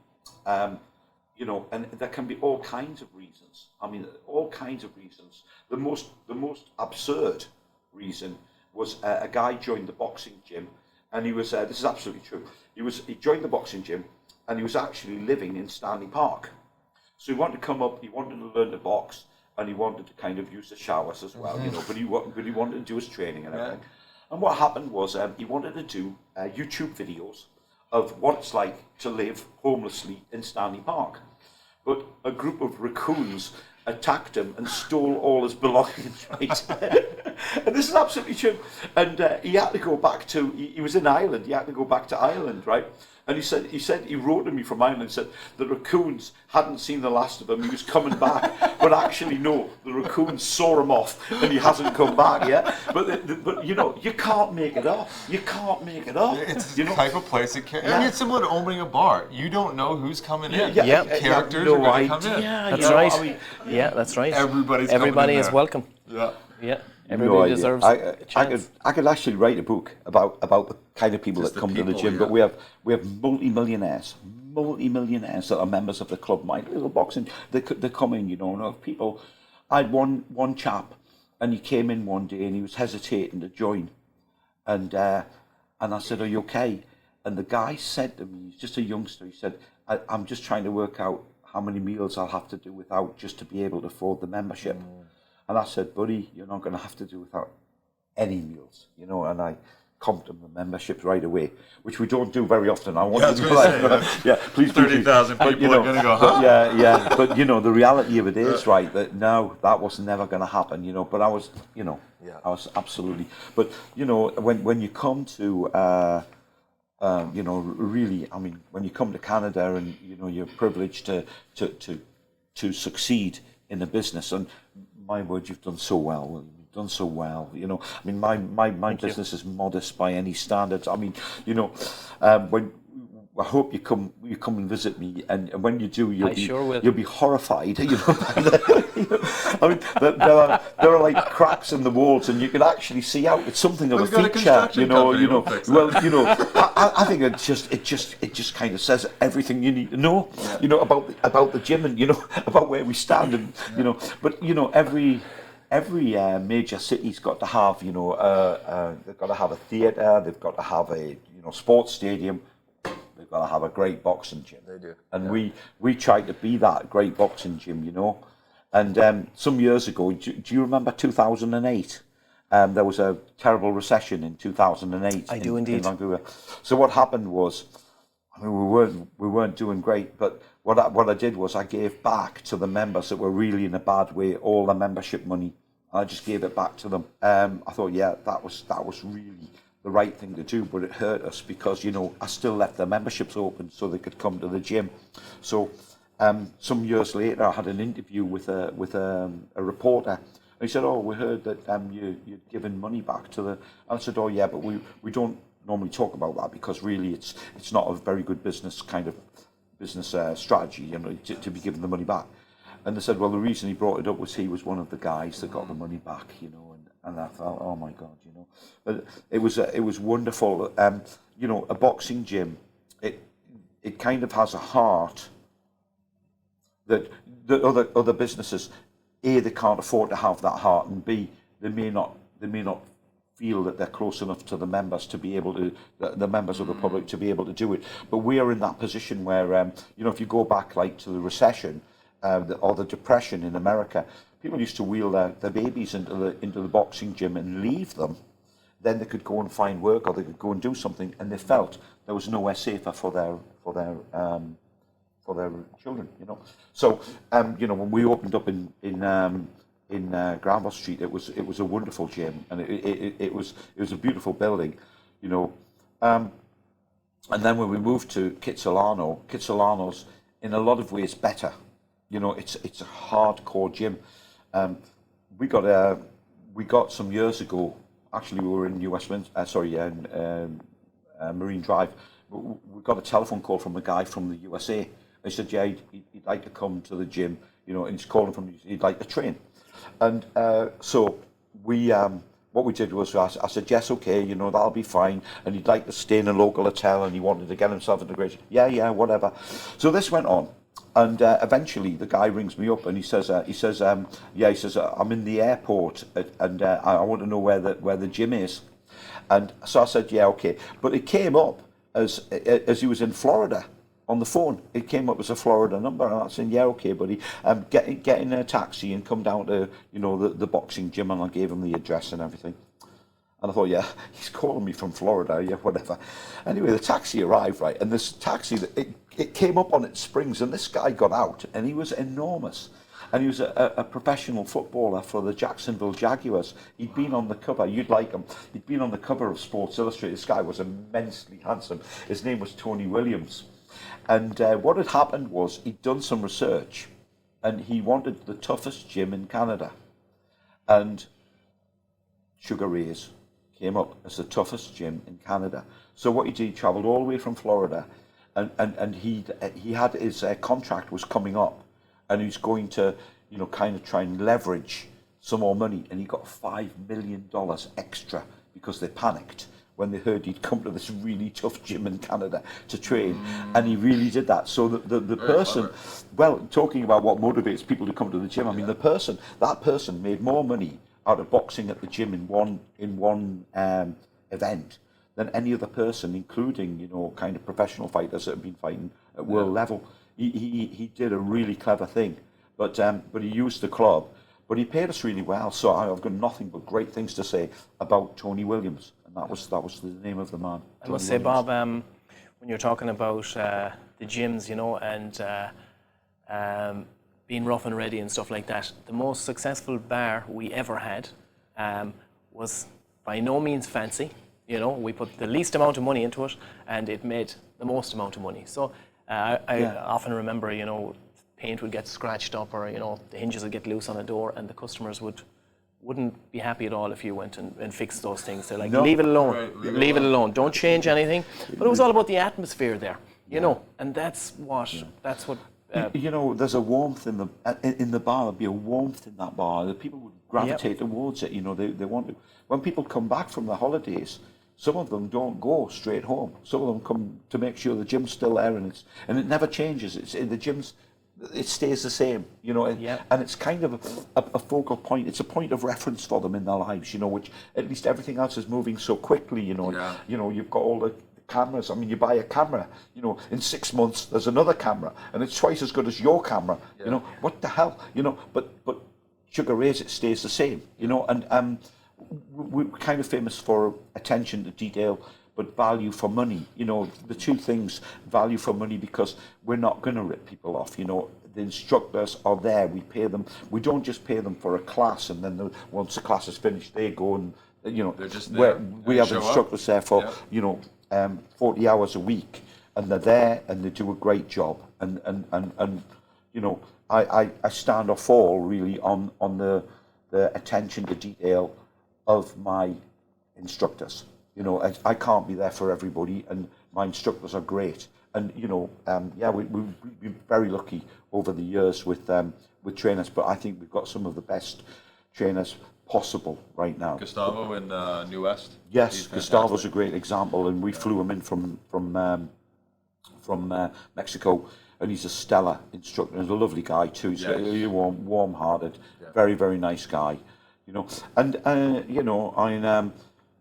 you know, and there can be all kinds of reasons. I mean, all kinds of reasons. The most absurd reason was a guy joined the boxing gym, and he was this is absolutely true. He joined the boxing gym, and he was actually living in Stanley Park. So he wanted to come up. He wanted to learn to box, and he wanted to kind of use the showers as well, you know. But he wanted to do his training and everything. And what happened was he wanted to do YouTube videos of what it's like to live homelessly in Stanley Park. But a group of raccoons attacked him and stole all his belongings, right? And this is absolutely true. And he had to go back to, he was in Ireland, he had to go back to Ireland, right? And he said he wrote to me from Ireland and said the raccoons hadn't seen the last of him, he was coming back. But actually, no, the raccoons saw him off and he hasn't come back, yeah? But you know, you can't make it up. You can't make it up. It's the type of place that can, I mean, it's similar to opening a bar. You don't know who's coming in. Characters are going to come in. That's right. I mean, that's right. Everybody is welcome. Yeah. Everybody deserves a chance. I could actually write a book about the kind of people that come to the gym. But we have multi-millionaires that are members of the club. My little boxing, they come in, you know. And people, I had one chap, and he came in one day and he was hesitating to join, and I said, "Are you okay?" And the guy said to me, he's just a youngster. He said, "I'm just trying to work out how many meals I'll have to do without just to be able to afford the membership." And I said, "Buddy, you're not going to have to do without any meals, you know." And I comped him the memberships right away, which we don't do very often. I want to do please 30,000 people you know, are going to go, huh? But you know, the reality of it is, right, that no, that was never going to happen, you know. But I was, you know, I was absolutely. But you know, when you come to, you know, really, I mean, when you come to Canada and you know you're privileged to succeed in a business, and my word, you've done so well, William. You've done so well. You know, I mean, my business is modest by any standards. I mean, you know, when I hope you come and visit me, and when you do, you'll be horrified. You know, I mean, there are like cracks in the walls, and you can actually see out. It's something of a feature. You know. Well, you know, I think it just kind of says everything you need to know. Yeah. You know about the gym, and you know about where we stand, and you know. But you know, every major city's got to have, you know, they've got to have a theatre. They've got to have a sports stadium. They've got to have a great boxing gym. They do. And we try to be that great boxing gym, you know. And some years ago, do you remember 2008? There was a terrible recession in 2008. I do indeed. In Vancouver. So what happened was, I mean, we weren't doing great, but what I did was I gave back to the members that were really in a bad way all the membership money. I just gave it back to them. I thought, that was really the right thing to do, but it hurt us because, you know, I still left their memberships open so they could come to the gym. So some years later, I had an interview with a reporter. And he said, "Oh, we heard that you'd given money back to the." And I said, "Oh, yeah, but we don't normally talk about that because really it's not a very good business strategy, you know, to be giving the money back." And they said, "Well, the reason he brought it up was he was one of the guys that got the money back, you know." And I thought, oh my God, you know, but it was wonderful. You know, a boxing gym, it kind of has a heart that other businesses, A, they can't afford to have that heart, and B, they may not feel that they're close enough to the members to be able to, the members of the public to be able to do it. But we are in that position where, you know, if you go back like to the recession or the depression in America, people used to wheel their babies into the boxing gym and leave them. Then they could go and find work, or they could go and do something, and they felt there was nowhere safer for their children. You know, so you know, when we opened up in Granville Street, it was a wonderful gym, and it was a beautiful building, you know. And then when we moved to Kitsilano's in a lot of ways better. You know, it's a hardcore gym. We got some years ago. Actually, we were in Marine Drive. We got a telephone call from a guy from the USA. He said, "Yeah, he'd like to come to the gym. You know, and he's calling from. He'd like to train." And so we, what we did was I said, "Yes, okay, you know, that'll be fine." And he'd like to stay in a local hotel, and he wanted to get himself into great. Yeah, whatever. So this went on. And eventually, the guy rings me up and he says, I'm in the airport and I want to know where the gym is. And so I said, yeah, okay. But it came up as he was in Florida on the phone. It came up as a Florida number, and I said, yeah, okay, buddy. Get in a taxi and come down to the boxing gym, and I gave him the address and everything. And I thought, yeah, he's calling me from Florida, yeah, whatever. Anyway, the taxi arrived, right, and this taxi, it came up on its springs, and this guy got out, and he was enormous. And he was a professional footballer for the Jacksonville Jaguars. He'd been on the cover, you'd like him, he'd been on the cover of Sports Illustrated. This guy was immensely handsome. His name was Tony Williams. And what had happened was he'd done some research, and he wanted the toughest gym in Canada. And Sugarrays came up as the toughest gym in Canada. So what he did, he travelled all the way from Florida, and he had his contract was coming up, and he was going to, kind of try and leverage some more money, and he got $5 million extra because they panicked when they heard he'd come to this really tough gym in Canada to train, and he really did that. So the person, well, talking about what motivates people to come to the gym, I mean, that person made more money out of boxing at the gym in one event than any other person, including kind of professional fighters that have been fighting at world level. He did a really clever thing, but he used the club, but he paid us really well. So I've got nothing but great things to say about Tony Williams, and that was the name of the man. I must say, Bob, when you're talking about the gyms, and being rough and ready and stuff like that, the most successful bar we ever had was by no means fancy. We put the least amount of money into it, and it made the most amount of money. So I often remember, paint would get scratched up, or the hinges would get loose on a door, and the customers wouldn't be happy at all if you went and fixed those things. They're like, leave it alone, Right, leave it alone, don't change anything. But it was all about the atmosphere there, and that's what. There's a warmth in the bar. There'd be a warmth in that bar. The people would gravitate towards it. They want to. When people come back from the holidays, some of them don't go straight home. Some of them come to make sure the gym's still there, and it never changes. It's in the gyms. It stays the same, and it's kind of a focal point. It's a point of reference for them in their lives, which at least everything else is moving so quickly, You've got all the cameras. I mean, you buy a camera, in 6 months there's another camera, and it's twice as good as your camera. What the hell, But Sugarrays, it stays the same, and we're kind of famous for attention to detail, but value for money. The two things, value for money, because we're not going to rip people off. The instructors are there. We pay them. We don't just pay them for a class, and then once the class is finished, they go and they're just there. We have instructors there for 40 hours a week, and they're there and they do a great job. And I stand or fall really on the attention to detail of my instructors. I can't be there for everybody, and my instructors are great. And we've been very lucky over the years with trainers, but I think we've got some of the best trainers possible right now. Gustavo in New West. Yes, Gustavo's a great example, and we flew him in from Mexico, and he's a stellar instructor. He's a lovely guy too. He's really warm-hearted, very, very nice guy.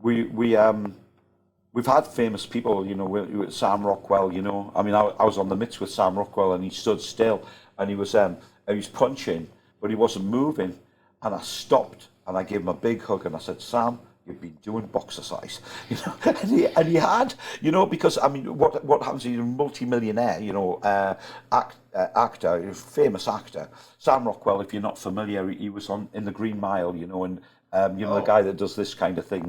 We've had famous people, Sam Rockwell, I mean, I was on the mitts with Sam Rockwell, and he stood still, and he was punching, but he wasn't moving, and I stopped, and I gave him a big hug, and I said, Sam, you've been doing boxercise, and he had, because, I mean, what happens, he's a multi-millionaire, actor, famous actor. Sam Rockwell, if you're not familiar, he was in the Green Mile, and the guy that does this kind of thing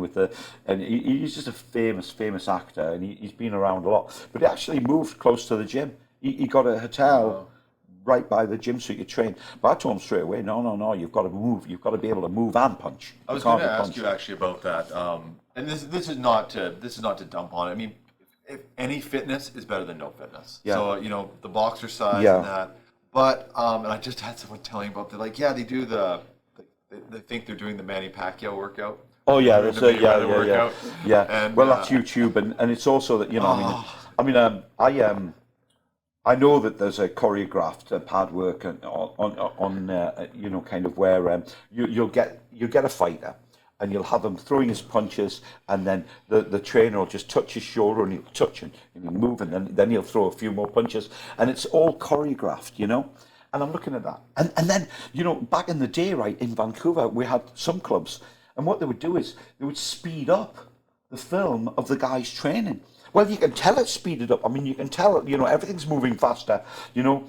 and he's just a famous actor, and he's been around a lot. But he actually moved close to the gym. He got a hotel right by the gym so he could train. But I told him straight away, no, you've got to move. You've got to be able to move and punch. I was going to ask you actually about that. And this is not to dump on it. I mean, if any fitness is better than no fitness. Yeah. So the boxer size and that. But and I just had someone telling me about, they're like, they do they think they're doing the Manny Pacquiao workout. Oh yeah, that's workout. Yeah. And, well, that's YouTube, and it's also that I know that there's a choreographed pad work on you know, kind of where you'll get a fighter, and you'll have him throwing his punches, and then the trainer will just touch his shoulder, and he'll touch and he'll move, and then he'll throw a few more punches, and it's all choreographed, you know. And I'm looking at that, and then, you know, back in the day, right, in Vancouver, we had some clubs, and what they would do is they would speed up the film of the guys training. Well, you can tell it's speeded up. I mean, you can tell, you know, everything's moving faster, you know.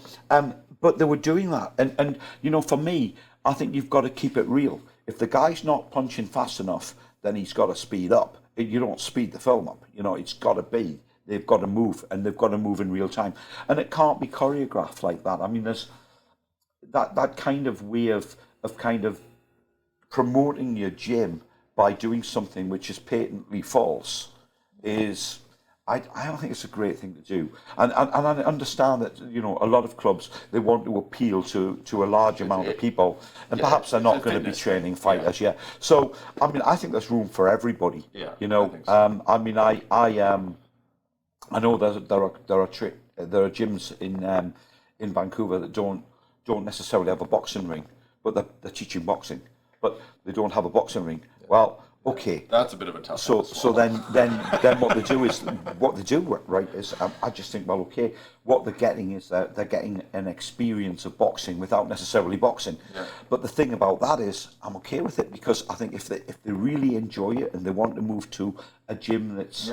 But they were doing that. And you know, for me, I think you've got to keep it real. If the guy's not punching fast enough, then he's got to speed up. You don't speed the film up. You know, it's got to be. They've got to move, and they've got to move in real time. And it can't be choreographed like that. I mean, there's that kind of way of kind of promoting your gym by doing something which is patently false is... I don't think it's a great thing to do, and I understand that, you know, a lot of clubs, they want to appeal to a large amount of people, and perhaps they're not going to be training fighters. Yeah. So I mean, I think there's room for everybody. Yeah. You know, I mean, I know there are gyms in Vancouver that don't necessarily have a boxing ring, but they're teaching boxing, but they don't have a boxing ring. Well. Okay, that's a bit of a tough. So then what they do right is I just think, well, okay, what they're getting is that they're getting an experience of boxing without necessarily boxing. Yeah. But the thing about that is I'm okay with it, because I think if they really enjoy it and they want to move to a gym that's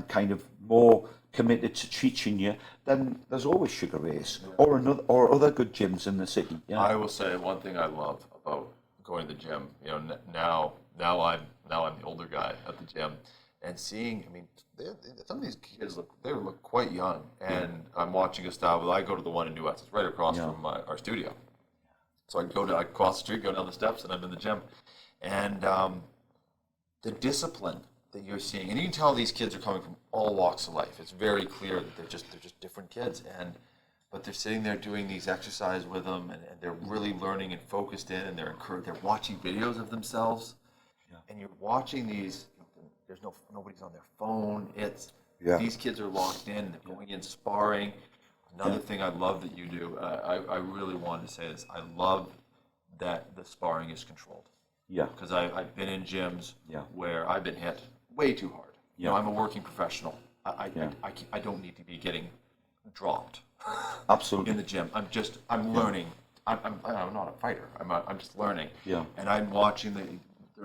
kind of more committed to teaching you, then there's always Sugarrays or other good gyms in the city. Yeah. I will say one thing I love about going to the gym. You know, now I'm the older guy at the gym, and seeing, I mean, some of these kids look quite young, and I'm watching a style. I go to the one in New West. It's right across from our studio. So I cross the street, go down the steps, and I'm in the gym. And the discipline that you're seeing, and you can tell these kids are coming from all walks of life. It's very clear that they're just different kids, but they're sitting there doing these exercises with them, and they're really learning and focused in, and they're watching videos of themselves. And you're watching these, nobody's on their phone. These kids are locked in, they're going in sparring. Another thing I love that you do, I really wanted to say this, I love that the sparring is controlled. Yeah. Because I've been in gyms where I've been hit way too hard. You know, I'm a working professional. I don't need to be getting dropped. Absolutely. In the gym. I'm learning. I'm not a fighter. I'm just learning. Yeah. And I'm watching the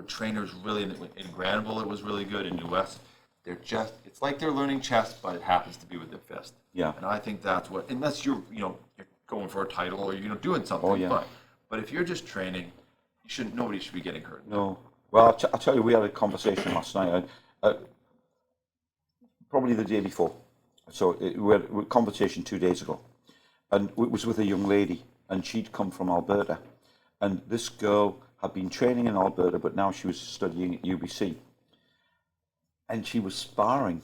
trainers really in Granville. It was really good. In New West, it's like they're learning chess, but it happens to be with their fist. Yeah. And I think that's what, unless you're going for a title or you're doing something. Oh, yeah. But if you're just training, nobody should be getting hurt. No. Well, I'll tell you, we had a conversation last night, probably the day before. So we had a conversation 2 days ago, and it was with a young lady, and she'd come from Alberta, and this girl had been training in Alberta, but now she was studying at UBC, and she was sparring,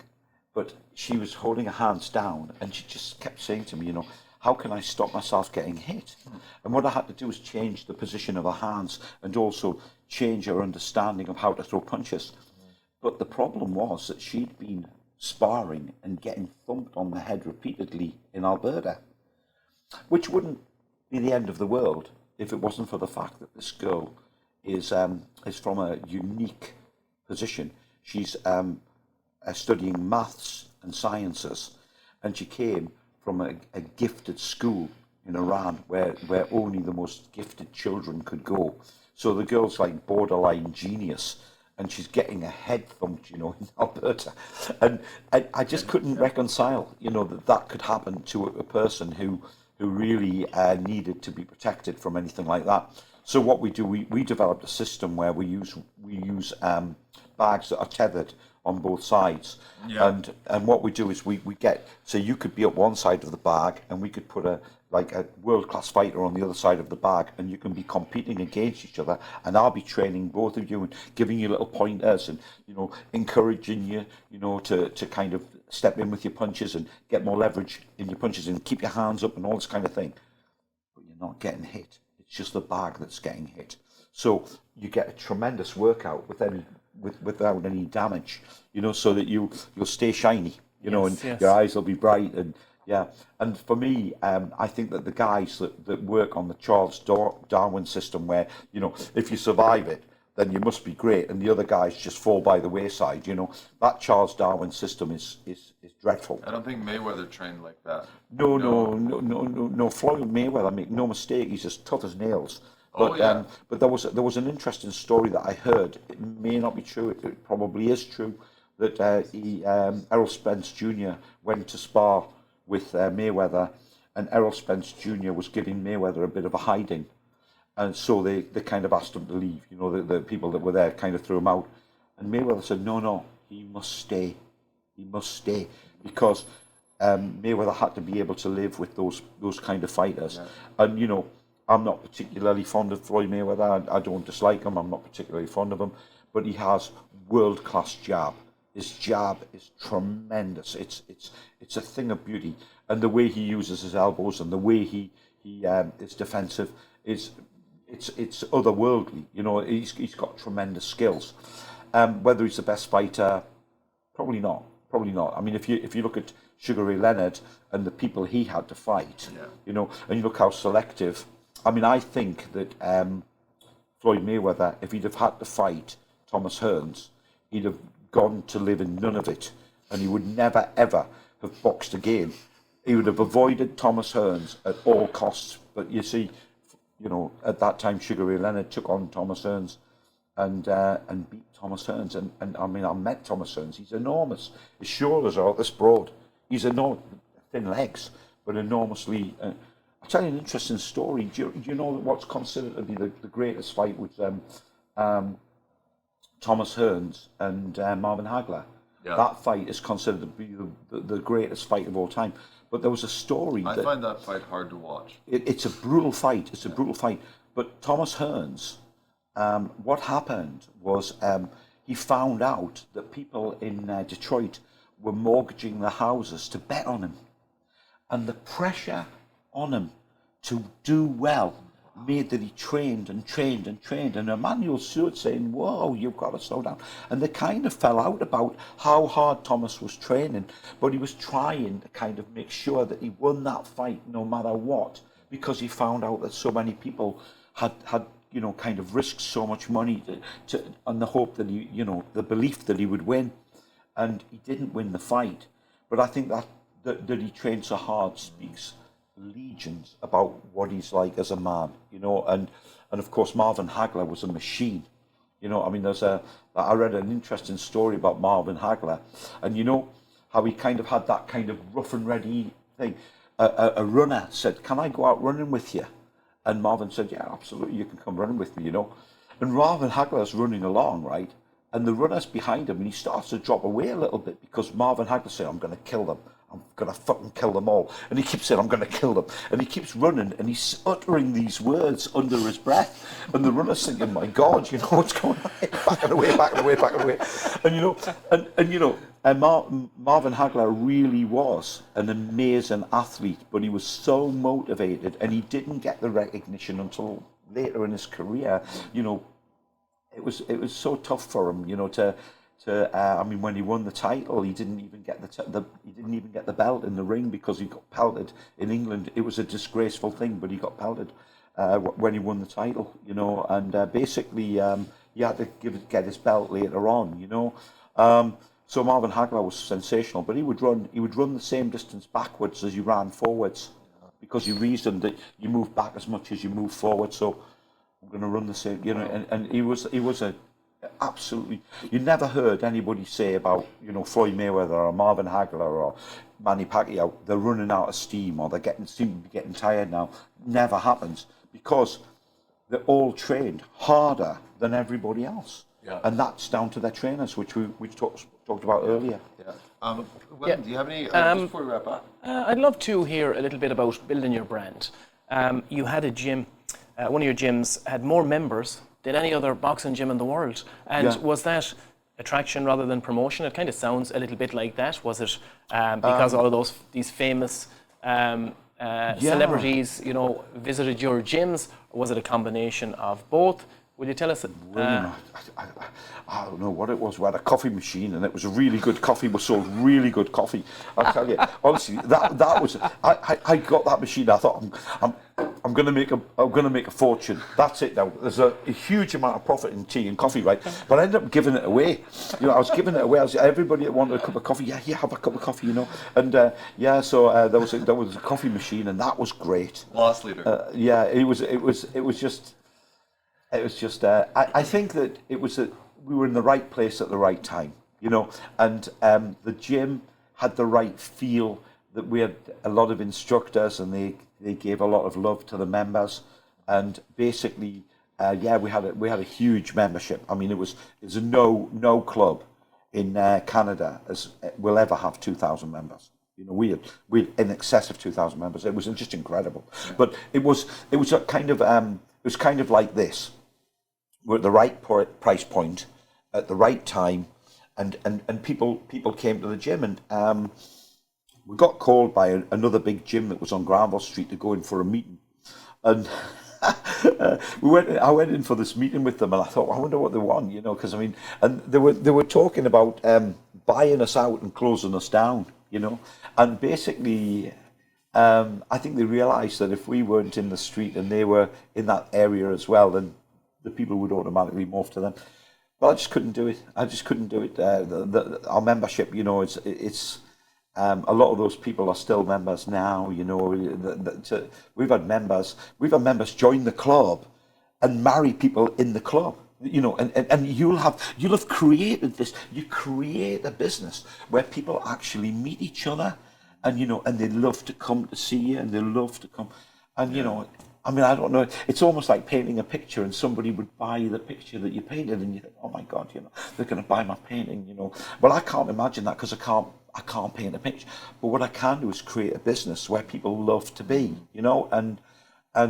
but she was holding her hands down, and she just kept saying to me, how can I stop myself getting hit? And what I had to do was change the position of her hands and also change her understanding of how to throw punches. But the problem was that she'd been sparring and getting thumped on the head repeatedly in Alberta, which wouldn't be the end of the world if it wasn't for the fact that this girl is from a unique position. She's studying maths and sciences, and she came from a gifted school in Iran where only the most gifted children could go. So the girl's like borderline genius, and she's getting a head thumped, in Alberta. And I just couldn't reconcile, that could happen to a person who really needed to be protected from anything like that. So what we do, we developed a system where we use bags that are tethered on both sides. Yeah. And what we do is we get, so you could be at one side of the bag and we could put a world-class fighter on the other side of the bag, and you can be competing against each other, and I'll be training both of you and giving you little pointers and, encouraging you, to kind of step in with your punches and get more leverage in your punches and keep your hands up and all this kind of thing. But you're not getting hit. It's just the bag that's getting hit. So you get a tremendous workout without any damage, so that you'll stay shiny, and yes. Your eyes will be bright, and Yeah, and for me, I think that the guys that work on the Charles Darwin system, where, you know, if you survive it, then you must be great, and the other guys just fall by the wayside. You know, that Charles Darwin system is dreadful. I don't think Mayweather trained like that. No. Floyd Mayweather, make no mistake, he's as tough as nails. But, but there was an interesting story that I heard. It may not be true. It probably is true that Errol Spence Jr. went to spar with Mayweather, and Errol Spence Jr. was giving Mayweather a bit of a hiding, and so they kind of asked him to leave. You know, the people that were there kind of threw him out, and Mayweather said, no, he must stay, because Mayweather had to be able to live with those kind of fighters. Yeah. And, you know, I'm not particularly fond of Floyd Mayweather. I don't dislike him. I'm not particularly fond of him, but he has world-class jab. His jab is tremendous. It's a thing of beauty, and the way he uses his elbows and the way he is defensive it's otherworldly. You know, he's got tremendous skills. Whether he's the best fighter, probably not. I mean, if you look at Sugar Ray Leonard and the people he had to fight, you know, and you look how selective. I mean, I think that Floyd Mayweather, if he'd have had to fight Thomas Hearns, he'd have gone to live in none of it, and he would never ever have boxed again. He would have avoided Thomas Hearns at all costs. But you see, you know, at that time, Sugar Ray Leonard took on Thomas Hearns and beat Thomas Hearns. And I mean, I met Thomas Hearns. He's enormous. His shoulders are this broad. He's enormous, thin legs, but enormously. I'll tell you an interesting story. Do you know what's considered to be the greatest fight with Thomas Hearns and Marvin Hagler? Yeah. That fight is considered to be the greatest fight of all time. But there was a story. I find that fight hard to watch. It's a brutal fight. It's a brutal fight. But Thomas Hearns, what happened was he found out that people in Detroit were mortgaging their houses to bet on him. And the pressure on him to do well made that he trained. And Emmanuel Stewart saying, whoa, you've got to slow down. And they kind of fell out about how hard Thomas was training, but he was trying to kind of make sure that he won that fight no matter what, because he found out that so many people had you know, kind of risked so much money to on the hope that he, you know, the belief that he would win. And he didn't win the fight. But I think that he trained so hard speaks legions about what he's like as a man, you know, and of course Marvin Hagler was a machine, you know. I mean, I read an interesting story about Marvin Hagler, and you know how he kind of had that kind of rough and ready thing. A runner said, "Can I go out running with you?" And Marvin said, "Yeah, absolutely, you can come running with me," you know. And Marvin Hagler's running along, right, and the runner's behind him, and he starts to drop away a little bit because Marvin Hagler said, "I'm going to kill them. I'm going to fucking kill them all." And he keeps saying, "I'm going to kill them." And he keeps running, and he's uttering these words under his breath. And the runner's thinking, "My God, you know what's going on? Backing away. And, you know, Marvin Hagler really was an amazing athlete, but he was so motivated, and he didn't get the recognition until later in his career. You know, it was so tough for him, you know, I mean, when he won the title, he didn't even get the belt in the ring because he got pelted in England. It was a disgraceful thing, but he got pelted when he won the title, you know. And basically, he had to get his belt later on, you know. So Marvin Hagler was sensational, but he would run the same distance backwards as you ran forwards, because he reasoned that you move back as much as you move forward. So I'm going to run the same, you know. And he was a absolutely, you never heard anybody say about, you know, Floyd Mayweather or Marvin Hagler or Manny Pacquiao, they're running out of steam or seem to be getting tired now. Never happens, because they're all trained harder than everybody else. Yeah. And that's down to their trainers, which we talked about earlier. Yeah. Do you have any, just before we wrap up? I'd love to hear a little bit about building your brand. You had a gym, one of your gyms had more members than any other boxing gym in the world. And was that attraction rather than promotion? It kind of sounds a little bit like that. Was it because all of these famous celebrities, you know, visited your gyms, or was it a combination of both? Will you tell us? William, I don't know what it was. We had a coffee machine, and it was a really good coffee. We sold really good coffee. I'll tell you, honestly, that was. I got that machine. I thought I'm going to make a fortune. That's it now. There's a huge amount of profit in tea and coffee, right? But I ended up giving it away. You know, I was giving it away. Everybody that wanted a cup of coffee. Yeah, have a cup of coffee. You know, and so there was a coffee machine, and that was great. Loss leader. Yeah, it was just. I think that it was that we were in the right place at the right time, you know, and the gym had the right feel. That we had a lot of instructors, and they gave a lot of love to the members, and basically, we had a huge membership. I mean, it was no club in Canada will ever have 2,000 members. You know, we had in excess of 2,000 members. It was just incredible, but it was a kind of like this. We're at the right price point, at the right time, and people came to the gym, and we got called by another big gym that was on Granville Street to go in for a meeting, and I went in for this meeting with them, and I thought, I wonder what they want, you know, because I mean, and they were talking about buying us out and closing us down, you know, and basically. I think they realised that if we weren't in the street and they were in that area as well, then the people would automatically morph to them. But I just couldn't do it. Our membership, you know, it's a lot of those people are still members now. You know, we've had members join the club and marry people in the club. You know, and you'll have created this. You create a business where people actually meet each other. And, you know, and they love to come to see you, and they love to come. And, you know, I mean, I don't know. It's almost like painting a picture, and somebody would buy the picture that you painted, and you think, oh my God, you know, they're going to buy my painting, you know. Well, I can't imagine that because I can't paint a picture. But what I can do is create a business where people love to be, you know, and I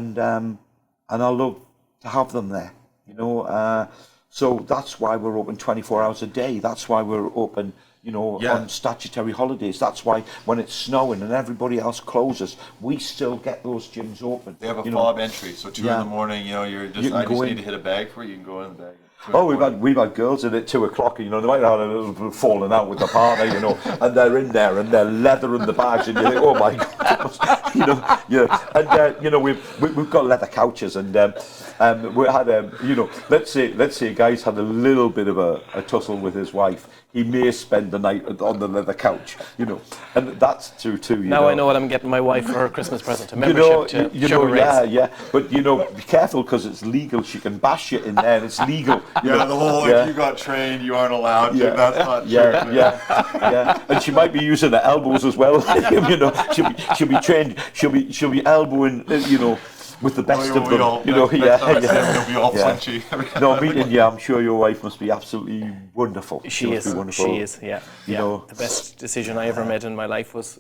love to have them there, you know. So that's why we're open 24 hours a day. That's why we're open. You know, on statutory holidays. That's why when it's snowing and everybody else closes, we still get those gyms open. They have a fob entry, so 2 in the morning, you know, I just need to hit a bag for it, you can go in the bag. Oh, we've had girls in at 2 o'clock, you know, they might have had a little falling out with the partner, you know, and they're in there and they're leathering the bags, and you think, oh my God, you know, yeah, and you know, we've got leather couches, and we had, you know, let's say a guy's had a little bit of a tussle with his wife. He may spend the night on the leather couch, you know, and that's true too. Now I know what I'm getting my wife for her Christmas present, a membership to Sugarrays. Yeah, but you know, be careful because it's legal. She can bash you in there, and it's legal. The whole if you got trained, you aren't allowed to. That's not true. Yeah, and she might be using her elbows as well. You know, she'll be trained. She'll be elbowing. You know. With the best of them, you know, It'll be all flinchy. No, I'm sure your wife must be absolutely wonderful. She is, yeah. You know, the best decision I ever made in my life was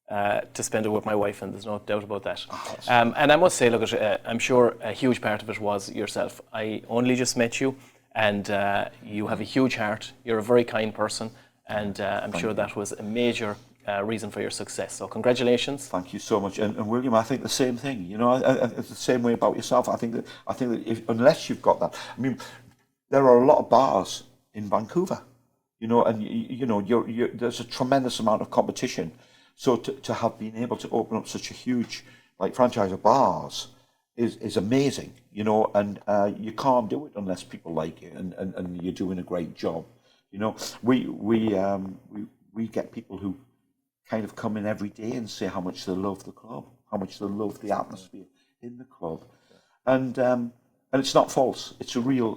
to spend it with my wife, and there's no doubt about that. And I must say, look, I'm sure a huge part of it was yourself. I only just met you, and you have a huge heart. You're a very kind person, and I'm sure that was a major reason for your success. So congratulations. Thank you so much. And William, I think the same thing. You know, it's the same way about yourself. I think that unless you've got that, I mean, there are a lot of bars in Vancouver. You know, and you know, there's a tremendous amount of competition. So to have been able to open up such a huge franchise of bars is amazing. You know, and you can't do it unless people like you and you're doing a great job. You know, we get people who kind of come in every day and say how much they love the club, how much they love the atmosphere in the club, and it's not false. It's a real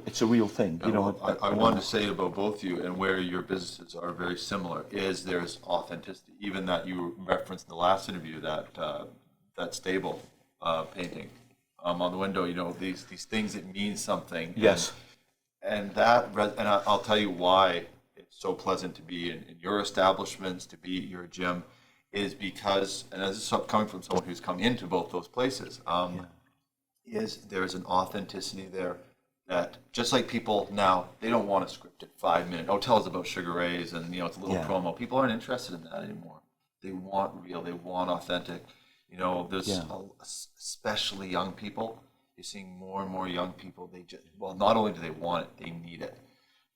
thing. You know, I wanted to say about both of you and where your businesses are very similar is there's authenticity. Even that you referenced in the last interview, that stable painting on the window. You know, these things that mean something. Yes. And I'll tell you why it's so pleasant to be in your establishments, to be at your gym, is because, and this is coming from someone who's come into both those places, is there's an authenticity there that just like people now, they don't want a scripted 5-minute, tell us about Sugarrays and, you know, it's a little promo. People aren't interested in that anymore. They want real, they want authentic. You know, there's especially young people, you're seeing more and more young people. They just, well, not only do they want it, they need it.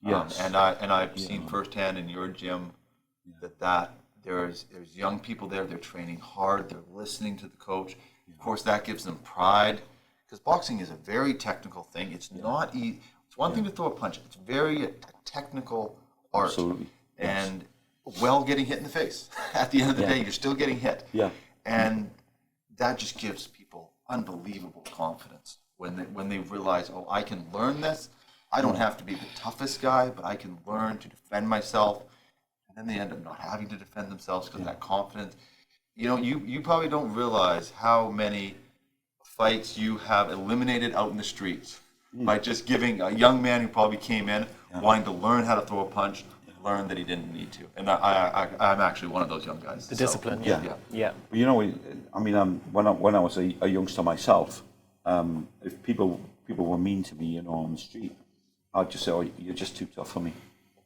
Yes. And I've seen firsthand in your gym that there's young people there. They're training hard. They're listening to the coach. Of course, that gives them pride, because boxing is a very technical thing. It's not easy. It's one thing to throw a punch. It's very a technical art. Absolutely. And getting hit in the face. At the end of the day, you're still getting hit. Yeah. And that just gives people unbelievable confidence when they realize, oh, I can learn this. I don't have to be the toughest guy, but I can learn to defend myself. And then they end up not having to defend themselves because of that confidence. You know, you probably don't realize how many fights you have eliminated out in the streets by just giving a young man who probably came in wanting to learn how to throw a punch, learn that he didn't need to. And I'm actually one of those young guys. The discipline, yeah. You know, I mean, when I was a youngster myself, if people were mean to me, you know, on the street, I'd just say, oh, you're just too tough for me.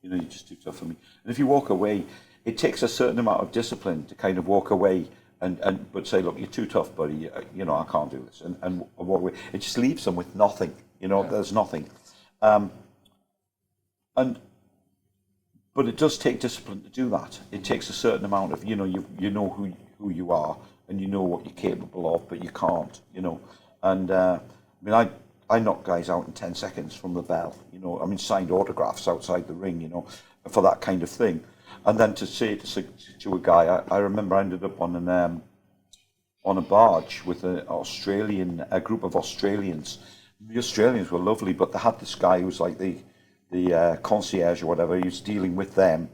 You know, you're just too tough for me. And if you walk away, it takes a certain amount of discipline to kind of walk away but say, look, you're too tough, buddy. You know, I can't do this. And walk away. It just leaves them with nothing. You know, there's nothing. But it does take discipline to do that. It takes a certain amount of, you know, you know who you are and you know what you're capable of, but you can't, you know. And I mean, I knock guys out in 10 seconds from the bell, you know. I mean, signed autographs outside the ring, you know, for that kind of thing. And then to say to a guy, I remember I ended up on a barge with a group of Australians. The Australians were lovely, but they had this guy who was like the concierge or whatever. He was dealing with them,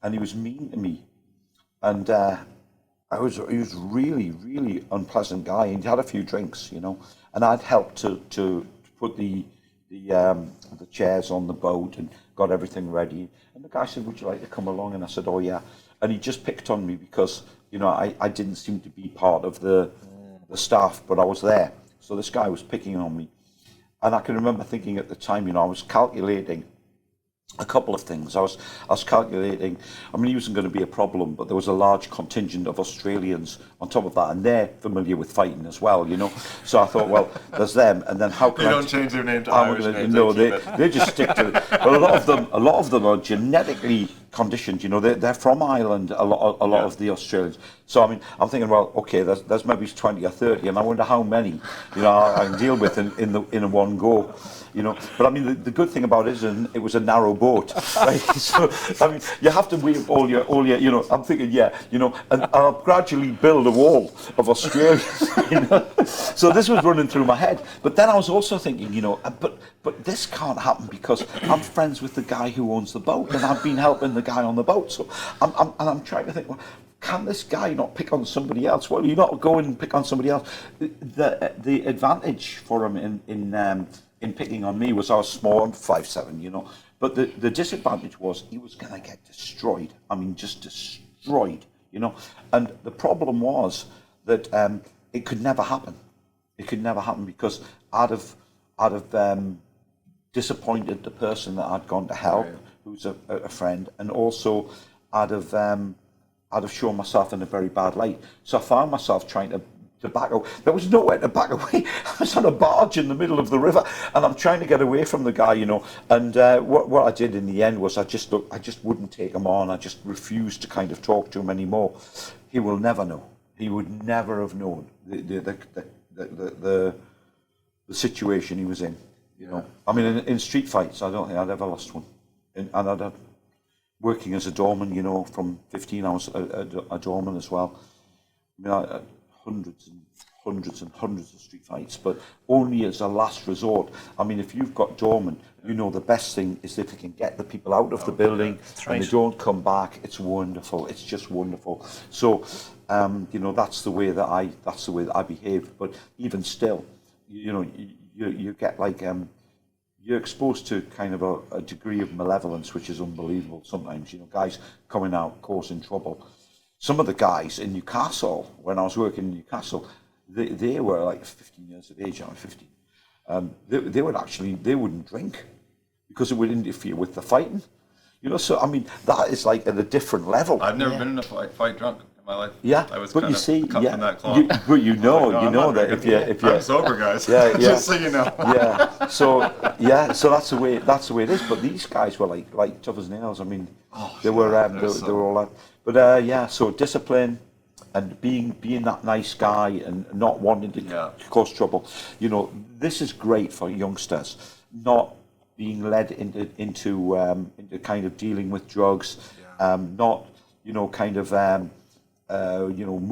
and he was mean to me. And he was really, really unpleasant guy. And he had a few drinks, you know. And I'd helped to put the chairs on the boat and got everything ready. And the guy said, would you like to come along? And I said, oh yeah. And he just picked on me because, you know, I didn't seem to be part of the staff, but I was there. So this guy was picking on me. And I can remember thinking at the time, you know, I was calculating a couple of things. I was calculating, I mean, he wasn't going to be a problem, but there was a large contingent of Australians on top of that, and they're familiar with fighting as well, you know. So I thought, well, there's them, and then how can they don't change their name to Irish names? No, they just stick to it. But a lot of them are genetically conditioned, you know. They're from Ireland, a lot of the Australians. So I mean, I'm thinking, well, okay, there's maybe 20 or 30, and I wonder how many, you know, I can deal with in one go. You know, but I mean, the good thing about it is it was a narrow boat, right? So I mean, you have to weave all your, you know. I'm thinking, yeah, you know, and I'll gradually build a wall of Australians, you know. So this was running through my head, but then I was also thinking, you know, but this can't happen because I'm friends with the guy who owns the boat, and I've been helping the guy on the boat. So I'm trying to think, well, can this guy not pick on somebody else? Well, you not go and pick on somebody else. The advantage for him in picking on me was I was small, I'm 5'7", you know. But the disadvantage was he was going to get destroyed. I mean, just destroyed, you know. And the problem was that it could never happen. It could never happen because I'd have disappointed the person that I'd gone to help, who's a friend, and also I'd have shown myself in a very bad light. So I found myself trying to back away. There was nowhere to back away. I was on a barge in the middle of the river, and I'm trying to get away from the guy, you know. And what I did in the end was I just wouldn't take him on. I just refused to kind of talk to him anymore. He will never know. He would never have known the situation he was in. You know. I mean, in street fights, I don't think I'd ever lost one. And I'd had working as a doorman, you know, from 15, I was a doorman as well. I mean, I hundreds and hundreds of street fights, but only as a last resort. I mean, if you've got doormen, you know the best thing is if you can get the people out of the building and they don't come back. It's wonderful. It's just wonderful. So, you know, that's the way that I behave. But even still, you know, you get like you're exposed to kind of a degree of malevolence, which is unbelievable. Sometimes, you know, guys coming out causing trouble. Some of the guys in Newcastle, when I was working in Newcastle, they were like 15 years of age. I was 15. They wouldn't drink because it would interfere with the fighting. You know, so I mean, that is like at a different level. I've never been in a fight drunk in my life. Yeah, I was but kind you of see, cut yeah, from that cloth. but you know, I'm you know not that drinking. if you I'm sober, guys. Yeah, Just so you know. yeah. So that's the way it is. But these guys were like tough as nails. I mean, they were all that. But yeah, so discipline and being that nice guy and not wanting to cause trouble. You know, this is great for youngsters, not being led into kind of dealing with drugs, not kind of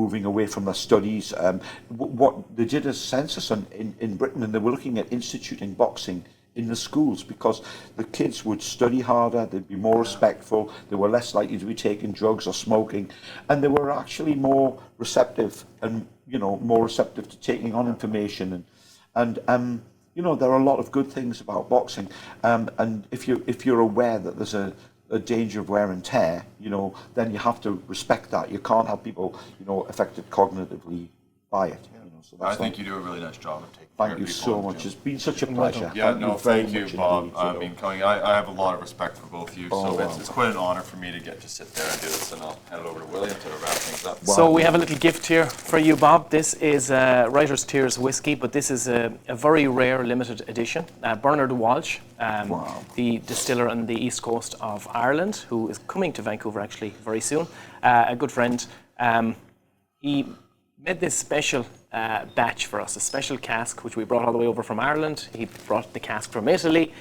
moving away from their studies. What they did a census in Britain, and they were looking at instituting boxing in the schools because the kids would study harder, they'd be more respectful, they were less likely to be taking drugs or smoking, and they were actually more receptive and more receptive to taking on information and there are a lot of good things about boxing, and if you're aware that there's a danger of wear and tear, then you have to respect that. You can't have people, affected cognitively by it. So I think you do a really nice job of taking care thank of you people. so much. It's been such a pleasure. Yeah, very thank you, much Bob. indeed, I mean, I have a lot of respect for both of you, so wow. it's quite an honor for me to get to sit there and do this, and I'll hand it over to William to wrap things up. So we have a little gift here for you, Bob. This is Writer's Tears whiskey, but this is a very rare limited edition. Bernard Walsh, the distiller on the east coast of Ireland, who is coming to Vancouver actually very soon, a good friend. He made this special batch for us, a special cask which we brought all the way over from Ireland. He brought the cask from Italy.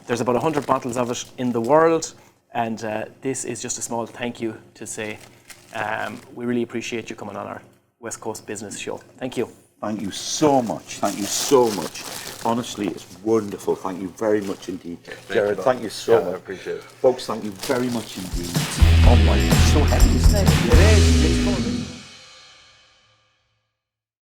There's about 100 bottles of it in the world, and this is just a small thank you to say we really appreciate you coming on our West Coast Business Show. Thank you. Thank you so much. Thank you so much. Honestly, it's wonderful. Thank you very much indeed. Jerrod, thank you so much. I appreciate it. Folks, thank you very much indeed. Oh my, it's so heavy, isn't it? It is.